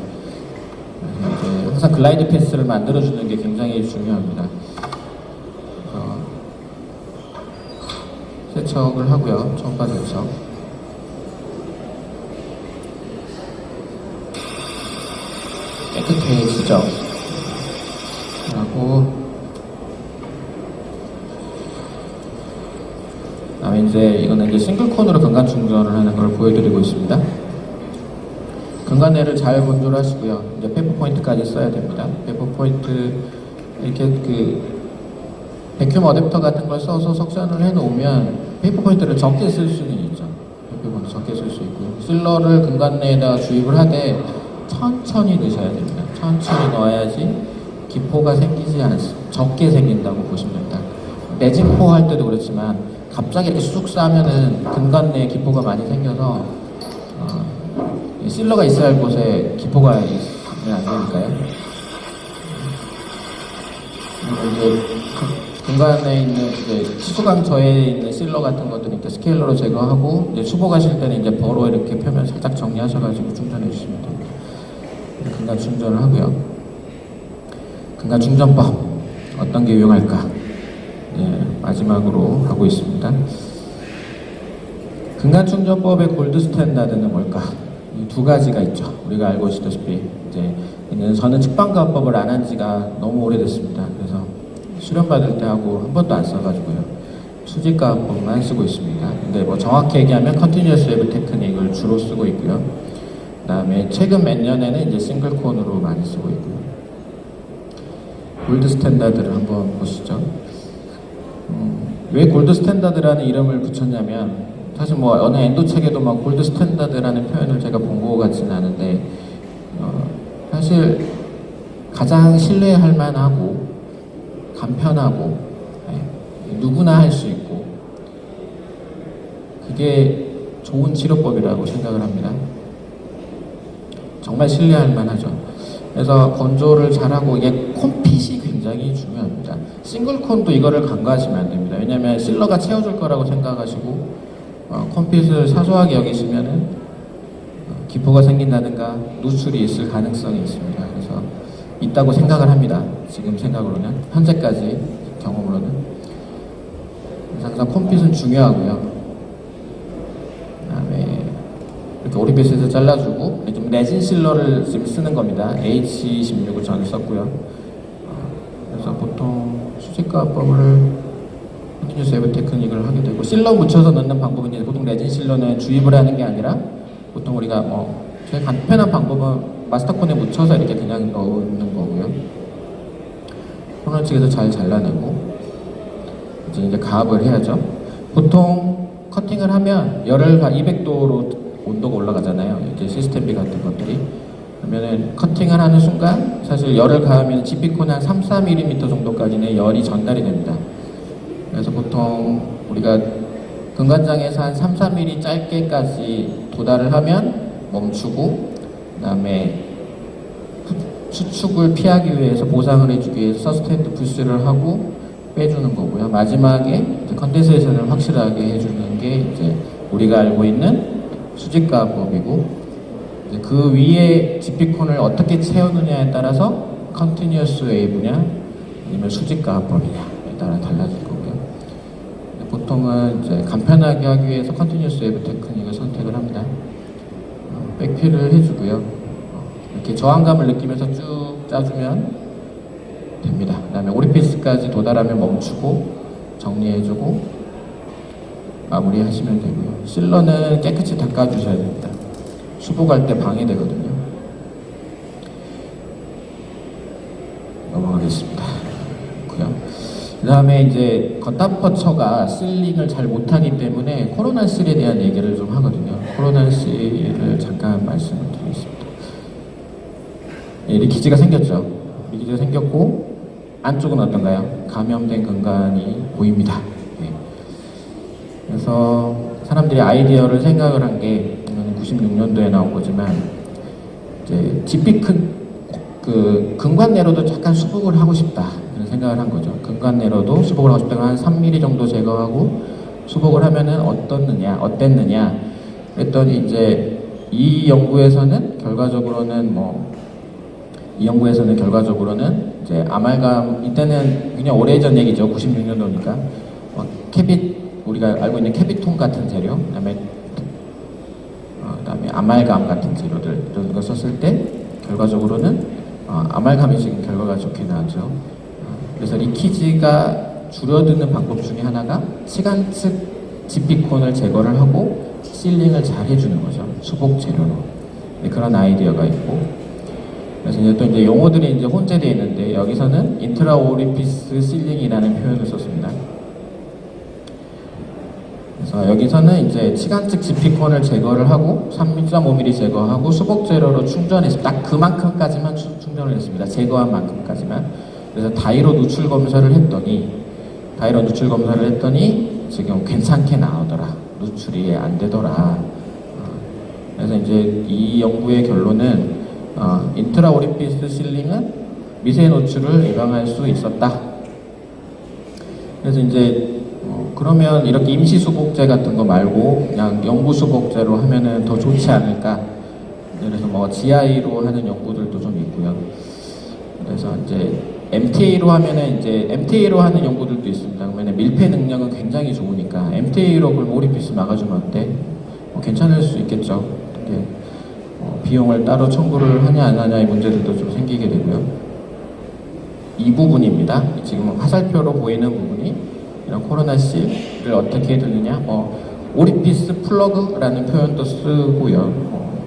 이제 항상 글라이드 패스를 만들어주는 게 굉장히 중요합니다. 세척을 하고요. 초음파 세척. 깨끗해지죠. 하고 그다음에 이제 이거는 이제 싱글콘으로 근간 충전을 하는 걸 보여드리고 있습니다. 근간내를 잘 건조를 하시고요. 이제 페퍼 포인트까지 써야 됩니다. 페퍼 포인트 이렇게 그 백큐um 어댑터 같은 걸 써서 석션을 해놓으면 페이퍼 포인트를 적게 쓸 수는 있죠. 페이퍼 포인트 적게 쓸 수 있고요. 실러를 근간내에다가 주입을 하되 천천히 넣으셔야 됩니다. 천천히 넣어야지 기포가 생기지 않습니다. 적게 생긴다고 보시면 됩니다. 레진포 할 때도 그렇지만 갑자기 이렇게 쑥 싸면은 근간내에 기포가 많이 생겨서 실러가 있어야 할 곳에 기포가 있으면 안 되니까요. 이제 근간에 있는 이제 수강 저에 있는 실러 같은 것들 이렇게 스케일러로 제거하고 이제 수복하실 때는 이제 버로 이렇게 표면 살짝 정리하셔가지고 충전해 주시면 됩니다. 근간 충전을 하고요. 근간 충전법 어떤 게 유용할까? 네, 마지막으로 하고 있습니다. 근간 충전법의 골드 스탠다드는 뭘까? 이 두 가지가 있죠. 우리가 알고 있다시피 이제 저는 측방가법을 안 한 지가 너무 오래됐습니다. 그래서 수련 받을 때 하고 한 번도 안 써가지고요. 수직가법만 쓰고 있습니다. 근데 뭐 정확히 얘기하면 컨티뉴어스 웨브 테크닉을 주로 쓰고 있고요. 그다음에 최근 몇 년에는 이제 싱글콘으로 많이 쓰고 있고요. 골드 스탠다드를 한번 보시죠. 왜 골드 스탠다드라는 이름을 붙였냐면 사실 뭐 어느 엔도 책에도 막 골드 스탠다드라는 표현을 제가 본 것 같지는 않은데 사실 가장 신뢰할 만하고 간편하고 누구나 할 수 있고 그게 좋은 치료법이라고 생각을 합니다. 정말 신뢰할 만하죠. 그래서 건조를 잘하고 이게 콤핏이 굉장히 중요합니다. 싱글콘도 이거를 간과하시면 안 됩니다. 왜냐하면 실러가 채워줄 거라고 생각하시고 콤핏을 사소하게 여기시면은 기포가 생긴다든가 누출이 있을 가능성이 있습니다. 그래서 있다고 생각을 합니다. 지금 생각으로는 현재까지 경험으로는. 그래서 항상 콤핏은 중요하고요. 그다음에 이렇게 오리피스에서 잘라주고 좀 레진 실러를 지금 쓰는 겁니다. H16을 저는 썼고요. 그래서 보통 수직가법을 컨티뉴어스 웨브 테크닉을 하게 되고 실러 묻혀서 넣는 방법은 이제 보통 레진 실러는 주입을 하는 게 아니라 보통 우리가 뭐 제일 간편한 방법은 마스터콘에 묻혀서 이렇게 그냥 넣는 거고요. 코너 측에서 잘 잘라내고 이제 가압을 해야죠. 보통 커팅을 하면 열을 200도로 온도가 올라가잖아요. 이제 시스템비 같은 것들이. 그러면은 커팅을 하는 순간 사실 열을 가하면 GP콘 한 3-4mm 정도까지는 열이 전달이 됩니다. 그래서 보통 우리가 근간장에서 한 3-4mm 짧게까지 도달을 하면 멈추고 그 다음에 수축을 피하기 위해서 보상을 해주기 위해서 서스테인드 푸시를 하고 빼주는 거고요. 마지막에 컨덴세이션을 확실하게 해주는 게 이제 우리가 알고 있는 수직가법이고 그 위에 GP콘을 어떻게 채우느냐에 따라서 컨티뉴어스 웨이브냐 아니면 수직가법이냐에 따라 달라질 거고요. 보통은 이제 간편하게 하기 위해서 컨티뉴어스 웨이브 테크닉을 선택을 합니다. 백필을 해주고요. 이렇게 저항감을 느끼면서 쭉 짜주면 됩니다. 그 다음에 오리피스까지 도달하면 멈추고 정리해주고 마무리하시면 되고요. 실러는 깨끗이 닦아주셔야 됩니다. 수복할 때 방해되거든요. 넘어가겠습니다. 그 다음에 이제 겉담퍼처가 실링을 잘 못하기 때문에 코로나3에 대한 얘기를 좀 하거든요. 코로나3를 잠깐 말씀을 드리겠습니다. 리키지가 생겼죠. 리키지가 생겼고 안쪽은 어떤가요? 감염된 근간이 보입니다. 네. 그래서 사람들이 아이디어를 생각을 한 게 96년도에 나온 거지만 이제 GP 그 근간내로도 약간 수복을 하고 싶다 이런 생각을 한 거죠. 근간내로도 수복을 하고 싶다가 한 3mm 정도 제거하고 수복을 하면은 어땠느냐 그랬더니 이제 이 연구에서는 결과적으로는 뭐 이 연구에서는 결과적으로는 이제 아말감, 이때는 그냥 오래전 얘기죠. 96년도니까 캐빗, 우리가 알고 있는 캐비통 같은 재료, 그다음에 아말감 같은 재료들 이런 거 썼을 때 결과적으로는 아말감이 지금 결과가 좋게 나왔죠. 그래서 리키지가 줄어드는 방법 중에 하나가 치간측 지피콘을 제거를 하고 실링을 잘 해주는 거죠. 수복 재료로. 네, 그런 아이디어가 있고. 그래서 이제 또 이제 용어들이 이제 혼재되어 있는데 여기서는 인트라오리피스 실링이라는 표현을 썼습니다. 그래서 여기서는 이제 치간측 지피콘을 제거를 하고 3.5mm 제거하고 수복 재료로 충전해서 딱 그만큼까지만 충전을 했습니다. 제거한 만큼까지만. 그래서 다이로 누출 검사를 했더니 지금 괜찮게 나오더라. 누출이 안 되더라. 그래서 이제 이 연구의 결론은 인트라오리피스 실링은 미세 노출을 예방할 수 있었다. 그래서 이제 그러면 이렇게 임시 수복제 같은 거 말고 그냥 연구 수복제로 하면은 더 좋지 않을까. 그래서 뭐 GI로 하는 연구들도 좀 있고요. 그래서 이제 MTA로 하면은 이제 MTA로 하는 연구들도 있습니다. 그러면 밀폐 능력은 굉장히 좋으니까 MTA로 그럼 오리피스 막아주면 어때? 괜찮을 수 있겠죠. 근데 비용을 따로 청구를 하냐 안 하냐의 문제들도 좀 생기게 되고요. 이 부분입니다. 지금 화살표로 보이는 부분이 이런 코로나실을 어떻게 해두느냐, 오리피스 플러그라는 표현도 쓰고요.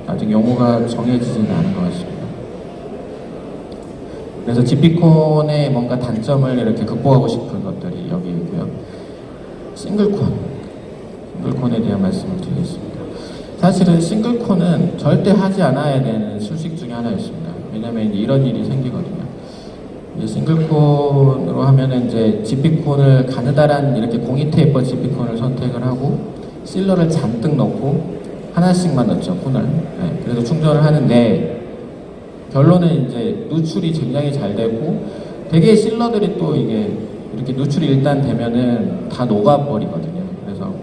아직 용어가 정해지지는 않은 것 같습니다. 그래서 지피콘의 뭔가 단점을 이렇게 극복하고 싶은 것들이 여기 있고요. 싱글콘에 대한 말씀을 드리겠습니다. 사실은 싱글콘은 절대 하지 않아야 되는 수식 중에 하나였습니다. 왜냐면 이제 이런 일이 생기거든요. 이제 싱글콘으로 하면은 이제 지피콘을 가느다란 이렇게 공이 테이퍼 지피콘을 선택을 하고 실러를 잔뜩 넣고 하나씩만 넣죠, 콘을. 네, 그래서 충전을 하는데 결론은 이제 누출이 굉장히 잘 되고 되게 실러들이 또 이게 이렇게 누출이 일단 되면은 다 녹아버리거든요. 그래서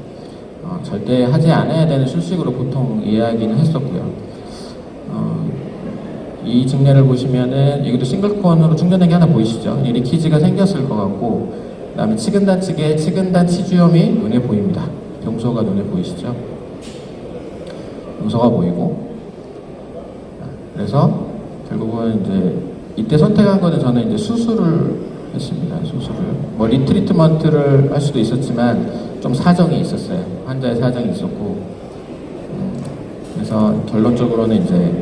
절대 하지 않아야 되는 수식으로 보통 이야기는 했었고요. 이 증례를 보시면은 여기도 싱글콘으로 충전된 게 하나 보이시죠? 이 리키지가 생겼을 것 같고, 그 다음에 치근단 측에 치근단 치주염이 눈에 보입니다. 병소가 눈에 보이시죠? 병소가 보이고, 그래서 결국은 이제 이때 선택한 거는 저는 이제 수술을 했습니다. 수술을 뭐 리트리트먼트를 할 수도 있었지만 좀 사정이 있었어요. 환자의 사정이 있었고, 그래서 결론적으로는 이제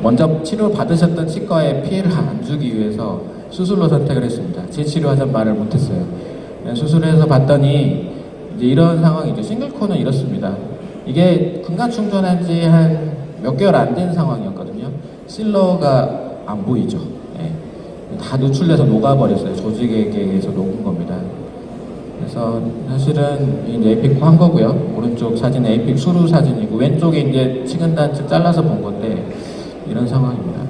먼저 치료 받으셨던 치과에 피해를 안 주기 위해서 수술로 선택을 했습니다. 재치료하자는 말을 못했어요. 수술해서 봤더니 이제 이런 상황이죠. 싱글콘은 이렇습니다. 이게 근간 충전한 지 한 몇 개월 안 된 상황이었거든요. 실러가 안 보이죠. 네. 다 누출돼서 녹아버렸어요. 조직에 의해서 녹은 겁니다. 그래서 사실은 이제 에픽코 한 거고요. 오른쪽 사진은 에픽 수루 사진이고 왼쪽에 이제 치근단측 잘라서 본 건데 이런 상황입니다.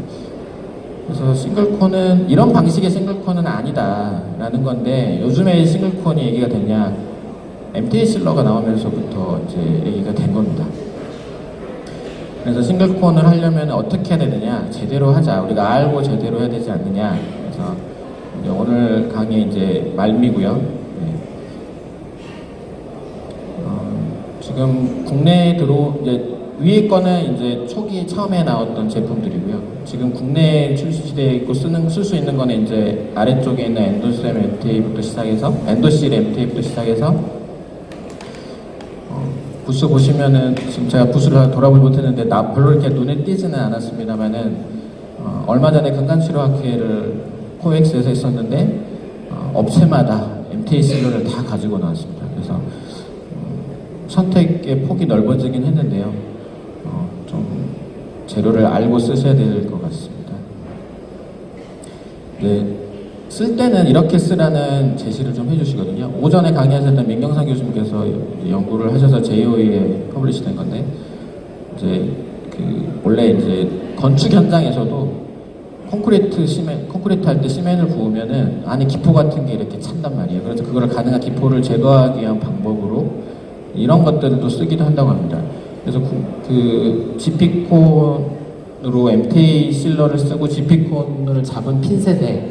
그래서 싱글콘은 이런 방식의 싱글콘은 아니다라는 건데 요즘에 싱글콘이 얘기가 되냐? MTA 실러가 나오면서부터 이제 얘기가 된 겁니다. 그래서 싱글콘을 하려면 어떻게 해야 되느냐? 제대로 하자. 우리가 알고 제대로 해야 되지 않느냐? 그래서 이제 오늘 강의 이제 말미고요. 네. 지금 국내에 이제 위에 거는 이제 초기 처음에 나왔던 제품들이고요. 지금 국내에 출시되어 있고 쓸 수 있는 거는 이제 아래쪽에 있는 엔도실 MTA부터 시작해서 부스 보시면은 지금 제가 부스를 돌아보지 못했는데 별로 이렇게 눈에 띄지는 않았습니다만은 얼마 전에 근간치료학회를 코엑스에서 했었는데 업체마다 MTA 실러를 다 가지고 나왔습니다. 그래서 선택의 폭이 넓어지긴 했는데요. 좀 재료를 알고 쓰셔야 될 것 같습니다. 네, 쓸 때는 이렇게 쓰라는 제시를 좀 해주시거든요. 오전에 강의하셨던 민경상 교수님께서 연구를 하셔서 JOE에 퍼블리시된 건데 이제 원래 이제 건축 현장에서도 콘크리트 할 때 시멘을 부으면은 안에 기포 같은 게 이렇게 찬단 말이에요. 그래서 그걸 가능한 기포를 제거하기 위한 방법으로 이런 것들도 쓰기도 한다고 합니다. 그래서 지피콘을 콘으로 MTA 실러를 쓰고 GP콘을 잡은 핀셋에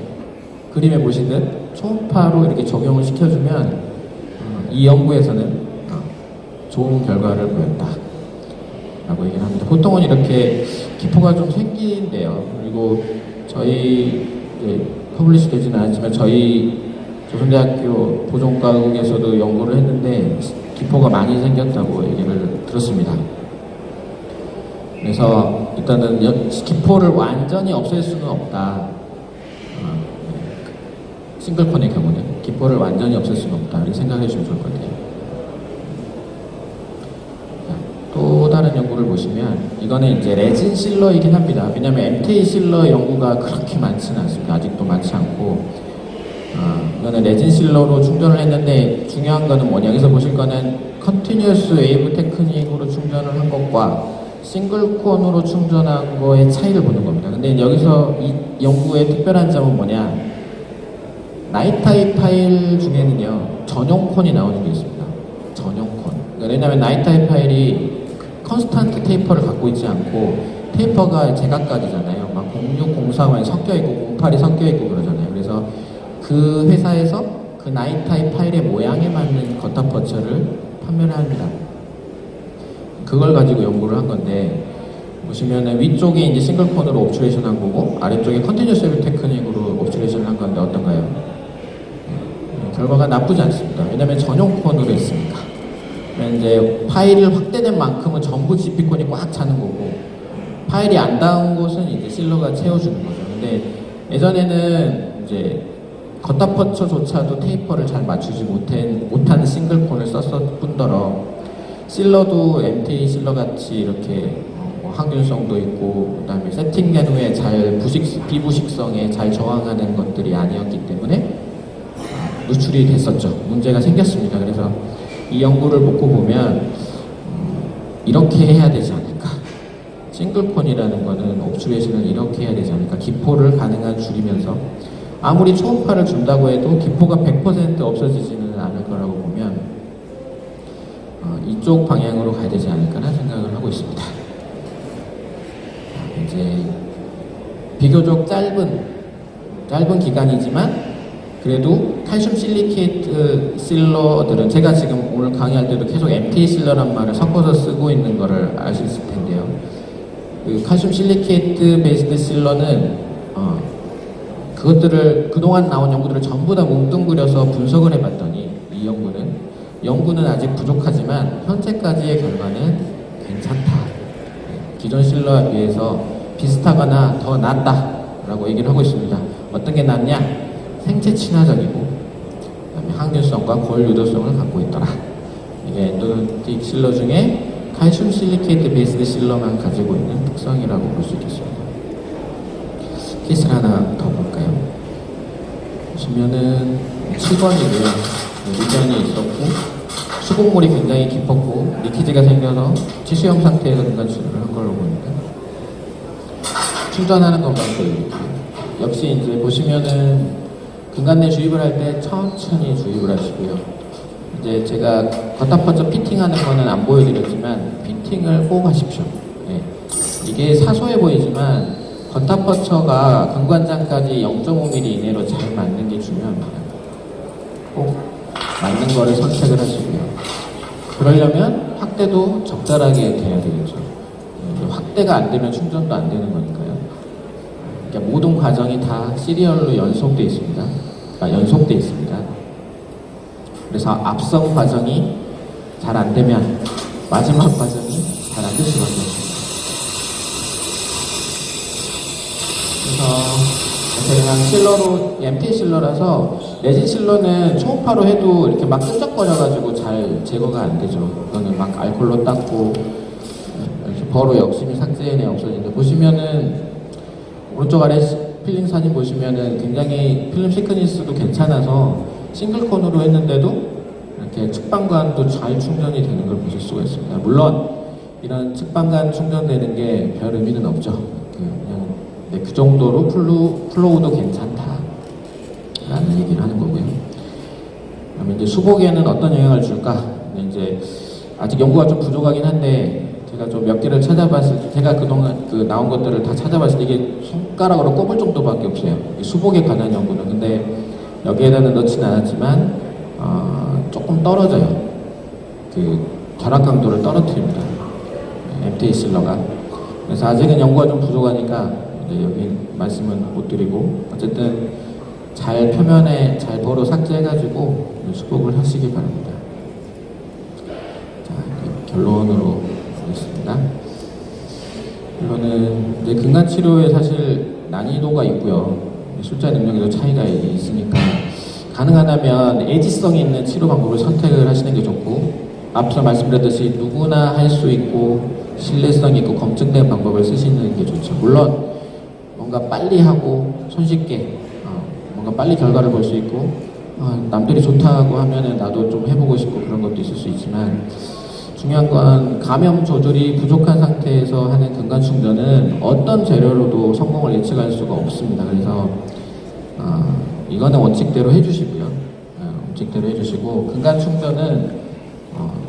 그림에 보시듯 초음파로 이렇게 적용을 시켜주면 이 연구에서는 좋은 결과를 보였다 라고 얘기를 합니다. 보통은 이렇게 기포가 좀 생긴대요. 그리고 저희 퍼블리시 되지는 않았지만 저희 조선대학교 보존과학에서도 연구를 했는데 기포가 많이 생겼다고 얘기를 들었습니다. 그래서 일단은 기포를 완전히 없앨 수는 없다. 싱글콘의 경우는 기포를 완전히 없앨 수는 없다. 이렇게 생각해 주시면 좋을 것 같아요. 또 다른 연구를 보시면 이거는 이제 레진 실러이긴 합니다. 왜냐하면 MTA 실러 연구가 그렇게 많지는 않습니다. 아직도 많지 않고 이거는 레진 실러로 충전을 했는데 중요한 거는 뭐냐, 여기서 보실 거는 컨티뉴어스 웨이브 테크닉으로 충전을 한 것과 싱글콘으로 충전한 거의 차이를 보는 겁니다. 근데 여기서 이 연구의 특별한 점은 뭐냐, 나이타입 파일 중에는요 전용 콘이 나오는 게 있습니다. 전용 콘. 왜냐하면 나이타입 파일이 컨스탄트 테이퍼를 갖고 있지 않고 테이퍼가 제각각이잖아요. 막 06, 04만 섞여 있고 08이 섞여 있고 그러잖아요. 그래서 그 회사에서 그 나이타입 파일의 모양에 맞는 겉터퍼처를 판매를 합니다. 그걸 가지고 연구를 한 건데 보시면은 위쪽에 이제 싱글콘으로 옵츄레이션 한 거고 아래쪽에 컨티뉴어스 웨이브 테크닉으로 옵츄레이션을 한 건데 어떤가요? 결과가 나쁘지 않습니다. 왜냐면 전용 콘으로 했으니까. 이제 파일이 확대된 만큼은 전부 GP콘이 꽉 차는 거고 파일이 안 닿은 곳은 이제 실러가 채워주는 거죠. 근데 예전에는 이제 겉터퍼처조차도 테이퍼를 잘 맞추지 못한 싱글콘을 썼을 뿐더러 실러도 MTA 실러 같이 이렇게 항균성도 있고 그다음에 세팅된 후에 잘 비부식성에 잘 저항하는 것들이 아니었기 때문에 누출이 됐었죠. 문제가 생겼습니다. 그래서 이 연구를 놓고 보면 이렇게 해야 되지 않을까. 싱글콘이라는 거는 옵츄레이션을 이렇게 해야 되지 않을까. 기포를 가능한 줄이면서 아무리 초음파를 준다고 해도 기포가 100% 없어지지는 않을 거라고 보면 이쪽 방향으로 가야 되지 않을까라는 생각을 하고 있습니다. 이제 비교적 짧은 기간이지만 그래도 칼슘 실리케이트 실러들은 제가 지금 오늘 강의할 때도 계속 MTA 실러란 말을 섞어서 쓰고 있는 거를 알 수 있을 텐데요. 그 칼슘 실리케이트 베이스드 실러는 그것들을 그동안 나온 연구들을 전부 다 뭉뚱그려서 분석을 해봤더니 이 연구는 아직 부족하지만 현재까지의 결과는 괜찮다. 기존 실러에 비해서 비슷하거나 더 낫다라고 얘기를 하고 있습니다. 어떤 게 낫냐? 생체 친화적이고 그다음에 항균성과 고열 유도성을 갖고 있더라. 이게 엔도돈틱 실러 중에 칼슘 실리케이트 베이스드 실러만 가지고 있는 특성이라고 볼 수 있겠습니다. 케이스를 하나 더 볼까요? 보시면은 7번이고요. 리전이 있었고 수곡물이 굉장히 깊었고 리키지가 생겨서 치수형 상태에서 근간출혈을 한 걸로 보입니다. 충전하는 것만 보여드릴게요. 역시 이제 보시면은 근간내 주입을 할 때 천천히 주입을 하시고요. 이제 제가 겉터퍼처 피팅하는 거는 안 보여드렸지만 피팅을 꼭 하십시오. 네. 이게 사소해 보이지만 겉터퍼처가 근관장까지 0.5mm 이내로 잘 맞는 게 중요합니다. 꼭 맞는 거를 선택을 하시고요. 그러려면 확대도 적절하게 돼야 되겠죠. 확대가 안 되면 충전도 안 되는 거니까요. 그러니까 모든 과정이 다 시리얼로 연속돼 있습니다. 연속돼 있습니다. 그래서 앞선 과정이 잘 안 되면 마지막 과정이 잘 안 될 수밖에 없습니다. 그래서 그냥 실러로 MTA 실러라서 레진 실러는 초음파로 해도 이렇게 막 끈적거려가지고 잘 제거가 안 되죠. 이거는 막 알콜로 닦고 이렇게 버로 역심히 삭제해내 없어지는데 보시면은 오른쪽 아래 필링 사진 보시면은 굉장히 필름 시크니스도 괜찮아서 싱글콘으로 했는데도 이렇게 측방관도 잘 충전이 되는 걸 보실 수가 있습니다. 물론 이런 측방관 충전되는 게 별 의미는 없죠. 그냥 그 정도로 플로우도 괜찮다라는 얘기를 하는 거고요. 그다음에 이제 수복에는 어떤 영향을 줄까? 이제 아직 연구가 좀 부족하긴 한데 제가 좀 몇 개를 찾아봤을 때, 제가 그동안 그 나온 것들을 다 찾아봤을 때 이게 손가락으로 꼽을 정도밖에 없어요. 이 수복에 관한 연구는. 근데 여기에다는 넣지는 않았지만 조금 떨어져요. 그 결합 강도를 떨어뜨립니다. MTA 실러가. 그래서 아직은 연구가 좀 부족하니까 이제 여기 말씀은 못 드리고, 어쨌든 잘 표면에 잘 보로 삭제해가지고 수복을 하시기 바랍니다. 자, 결론으로 가겠습니다. 결론은 이제 근간 치료에 사실 난이도가 있고요. 숫자 능력에도 차이가 있으니까 가능하다면 애지성이 있는 치료 방법을 선택을 하시는 게 좋고, 앞서 말씀드렸듯이 누구나 할 수 있고 신뢰성 있고 검증된 방법을 쓰시는 게 좋죠. 물론 뭔가 빨리 하고 손쉽게 뭔가 빨리 결과를 볼 수 있고 남들이 좋다고 하면은 나도 좀 해보고 싶고 그런 것도 있을 수 있지만, 중요한 건 감염 조절이 부족한 상태에서 하는 근간 충전은 어떤 재료로도 성공을 예측할 수가 없습니다. 그래서 이거는 원칙대로 해주시고요. 원칙대로 해주시고, 근간 충전은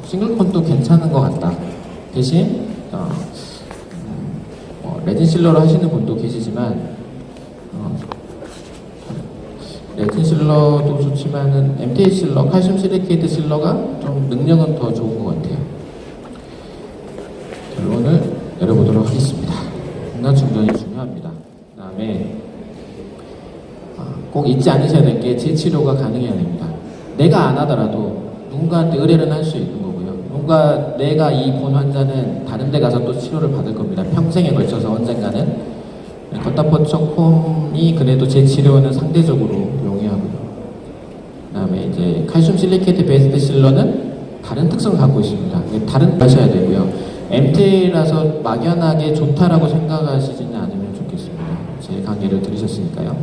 싱글콘도 괜찮은 것 같다. 대신 레진 실러로 하시는 분도 계시지만 레진 실러도 좋지만은 MTA 실러, 칼슘 시리케이트 실러가 좀 능력은 더 좋은 것 같아요. 결론을 내려보도록 하겠습니다. 근간 충전이 중요합니다. 그 다음에 꼭 잊지 않으셔야 될 게 재치료가 가능해야 됩니다. 내가 안 하더라도 누군가한테 의뢰는 할 수 있는 거고요. 뭔가 내가 이 본 환자는 다른 데 가서 또 치료를 받을 겁니다. 평생에 걸쳐서 언젠가는. 겉다포척 폼이 그래도 재치료는 상대적으로 용이하고요. 그 다음에 이제 칼슘 실리케이트 베스트 실러는 다른 특성을 갖고 있습니다. 다른 하셔야 되고요. MT라서 막연하게 좋다라고 생각하시지는 않으면 좋겠습니다. 제 강의를 들으셨으니까요.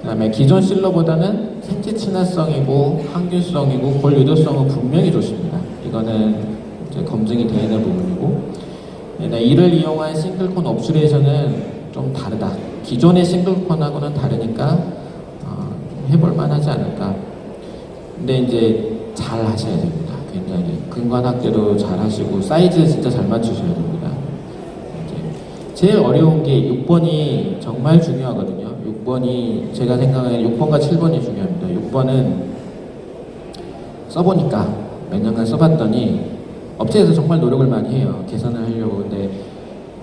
그 다음에 기존 실러보다는 생체 친화성이고 항균성이고 골 유도성은 분명히 좋습니다. 이거는 이제 검증이 되어 있는 부분이고, 이를 이용한 싱글콘 옵슈레이션은 좀 다르다. 기존의 싱글콘하고는 다르니까 좀 해볼만 하지 않을까. 근데 이제 잘 하셔야 됩니다. 굉장히 근관 확대도 잘 하시고 사이즈 진짜 잘 맞추셔야 됩니다. 이제 제일 어려운 게 6번이 정말 중요하거든요. 6번이 제가 생각하기에는 6번과 7번이 중요합니다. 6번은 써보니까 몇 년간 써봤더니 업체에서 정말 노력을 많이 해요. 개선을 하려고. 근데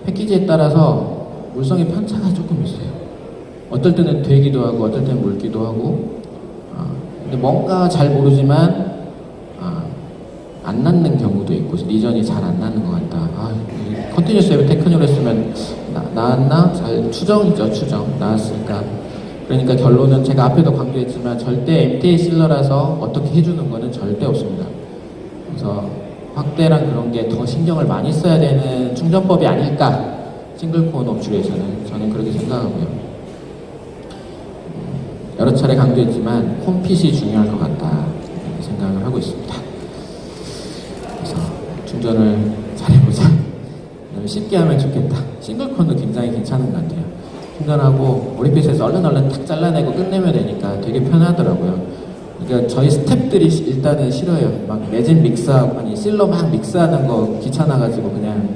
패키지에 따라서 물성의 편차가 조금 있어요. 어떨 때는 되기도 하고 어떨 때는 묽기도 하고 근데 뭔가 잘 모르지만 안 낫는 경우도 있고 리전이 잘 안 낫는 것 같다. 컨티뉴스 앱 테크닉을 했으면 나았나? 잘 추정이죠. 추정. 나았으니까. 그러니까 결론은 제가 앞에도 강조했지만 절대 MTA 실러라서 어떻게 해주는 거는 절대 없습니다. 그래서 확대랑 그런 게 더 신경을 많이 써야 되는 충전법이 아닐까. 싱글콘 옵슈레이션은 저는 그렇게 생각하고요. 여러 차례 강조했지만 홈핏이 중요할 것 같다 생각을 하고 있습니다. 그래서 충전을 잘해보자. 쉽게 하면 좋겠다. 싱글콘도 굉장히 괜찮은 것 같아요. 충전하고 오리핏에서 얼른 탁 잘라내고 끝내면 되니까 되게 편하더라고요. 그러니까 저희 스태프들이 일단은 싫어요. 막 레진 믹스하고 실러 막 믹스하는 거 귀찮아가지고 그냥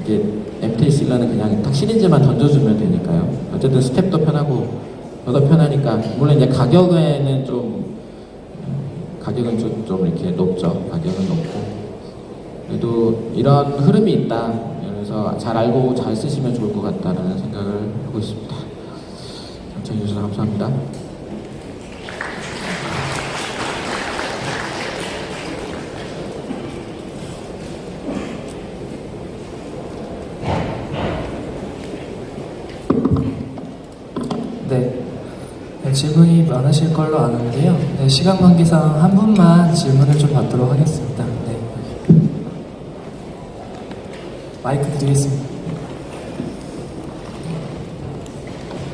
이게 MTA 실러는 그냥 딱 시린지만 던져주면 되니까요. 어쨌든 스텝도 편하고 저도 편하니까. 물론 이제 가격은 좀 이렇게 높죠. 가격은 높고 그래도 이런 흐름이 있다. 그래서 잘 알고 잘 쓰시면 좋을 것 같다라는 생각을 하고 있습니다. 경청해 주셔서 감사합니다. 네, 질문이 많으실 걸로 아는데요. 네, 시간 관계상 한 분만 질문을 좀 받도록 하겠습니다. 네. 마이크 드리겠습니다.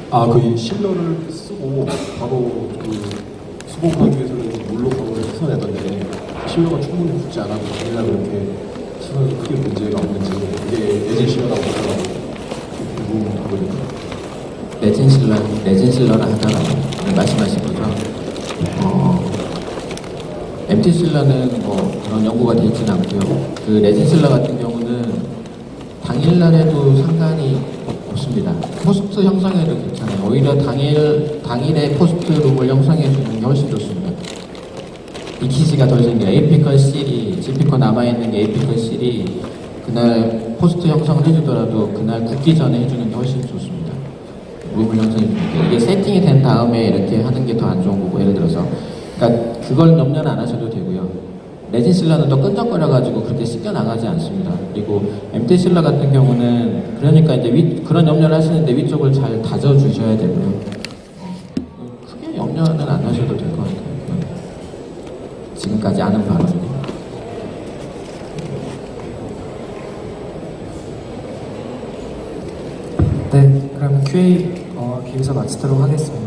그 실러를 쓰고 바로 그 수복하기 위해서는 물로 바로 씻어내던데 실러가 충분히 붙지 않아도 그냥 그렇게 씻어도 크게 문제가 없는지, 이게 레진 실러라고 하더라고요. 궁금하거든요. 레진 실러를 하다가 말씀하신 거죠. MT 실러는 뭐 그런 연구가 되어 있지는 않고요. 그 레진 실러 같은 경우는 당일날에도 상관이 없습니다. 포스트 형성해도 괜찮아요. 오히려 당일에 포스트룸을 형성해주는 게 훨씬 좋습니다. 이키지가 덜 생겨요. 에이피컬 실이, 지피컬 남아있는 게 에이피컬 실이 그날 포스트 형성을 해주더라도 그날 굳기 전에 해주는 게 훨씬 좋습니다. 룸을 형성해주는 게. 이게 세팅이 된 다음에 이렇게 하는 게 더 안 좋은 거고, 예를 들어서. 그러니까 그걸 염려는 안 하셔도 되고요. 레진 실러는 또 끈적거려가지고 그렇게 씻겨 나가지 않습니다. 그리고 MT 실러 같은 경우는 그러니까 이제 그런 염려를 하시는데 위쪽을 잘 다져주셔야 되고요. 크게 염려는 안 하셔도 될 것 같아요. 지금까지 아는 바로는. 네, 그러면 QA 여기서 마치도록 하겠습니다.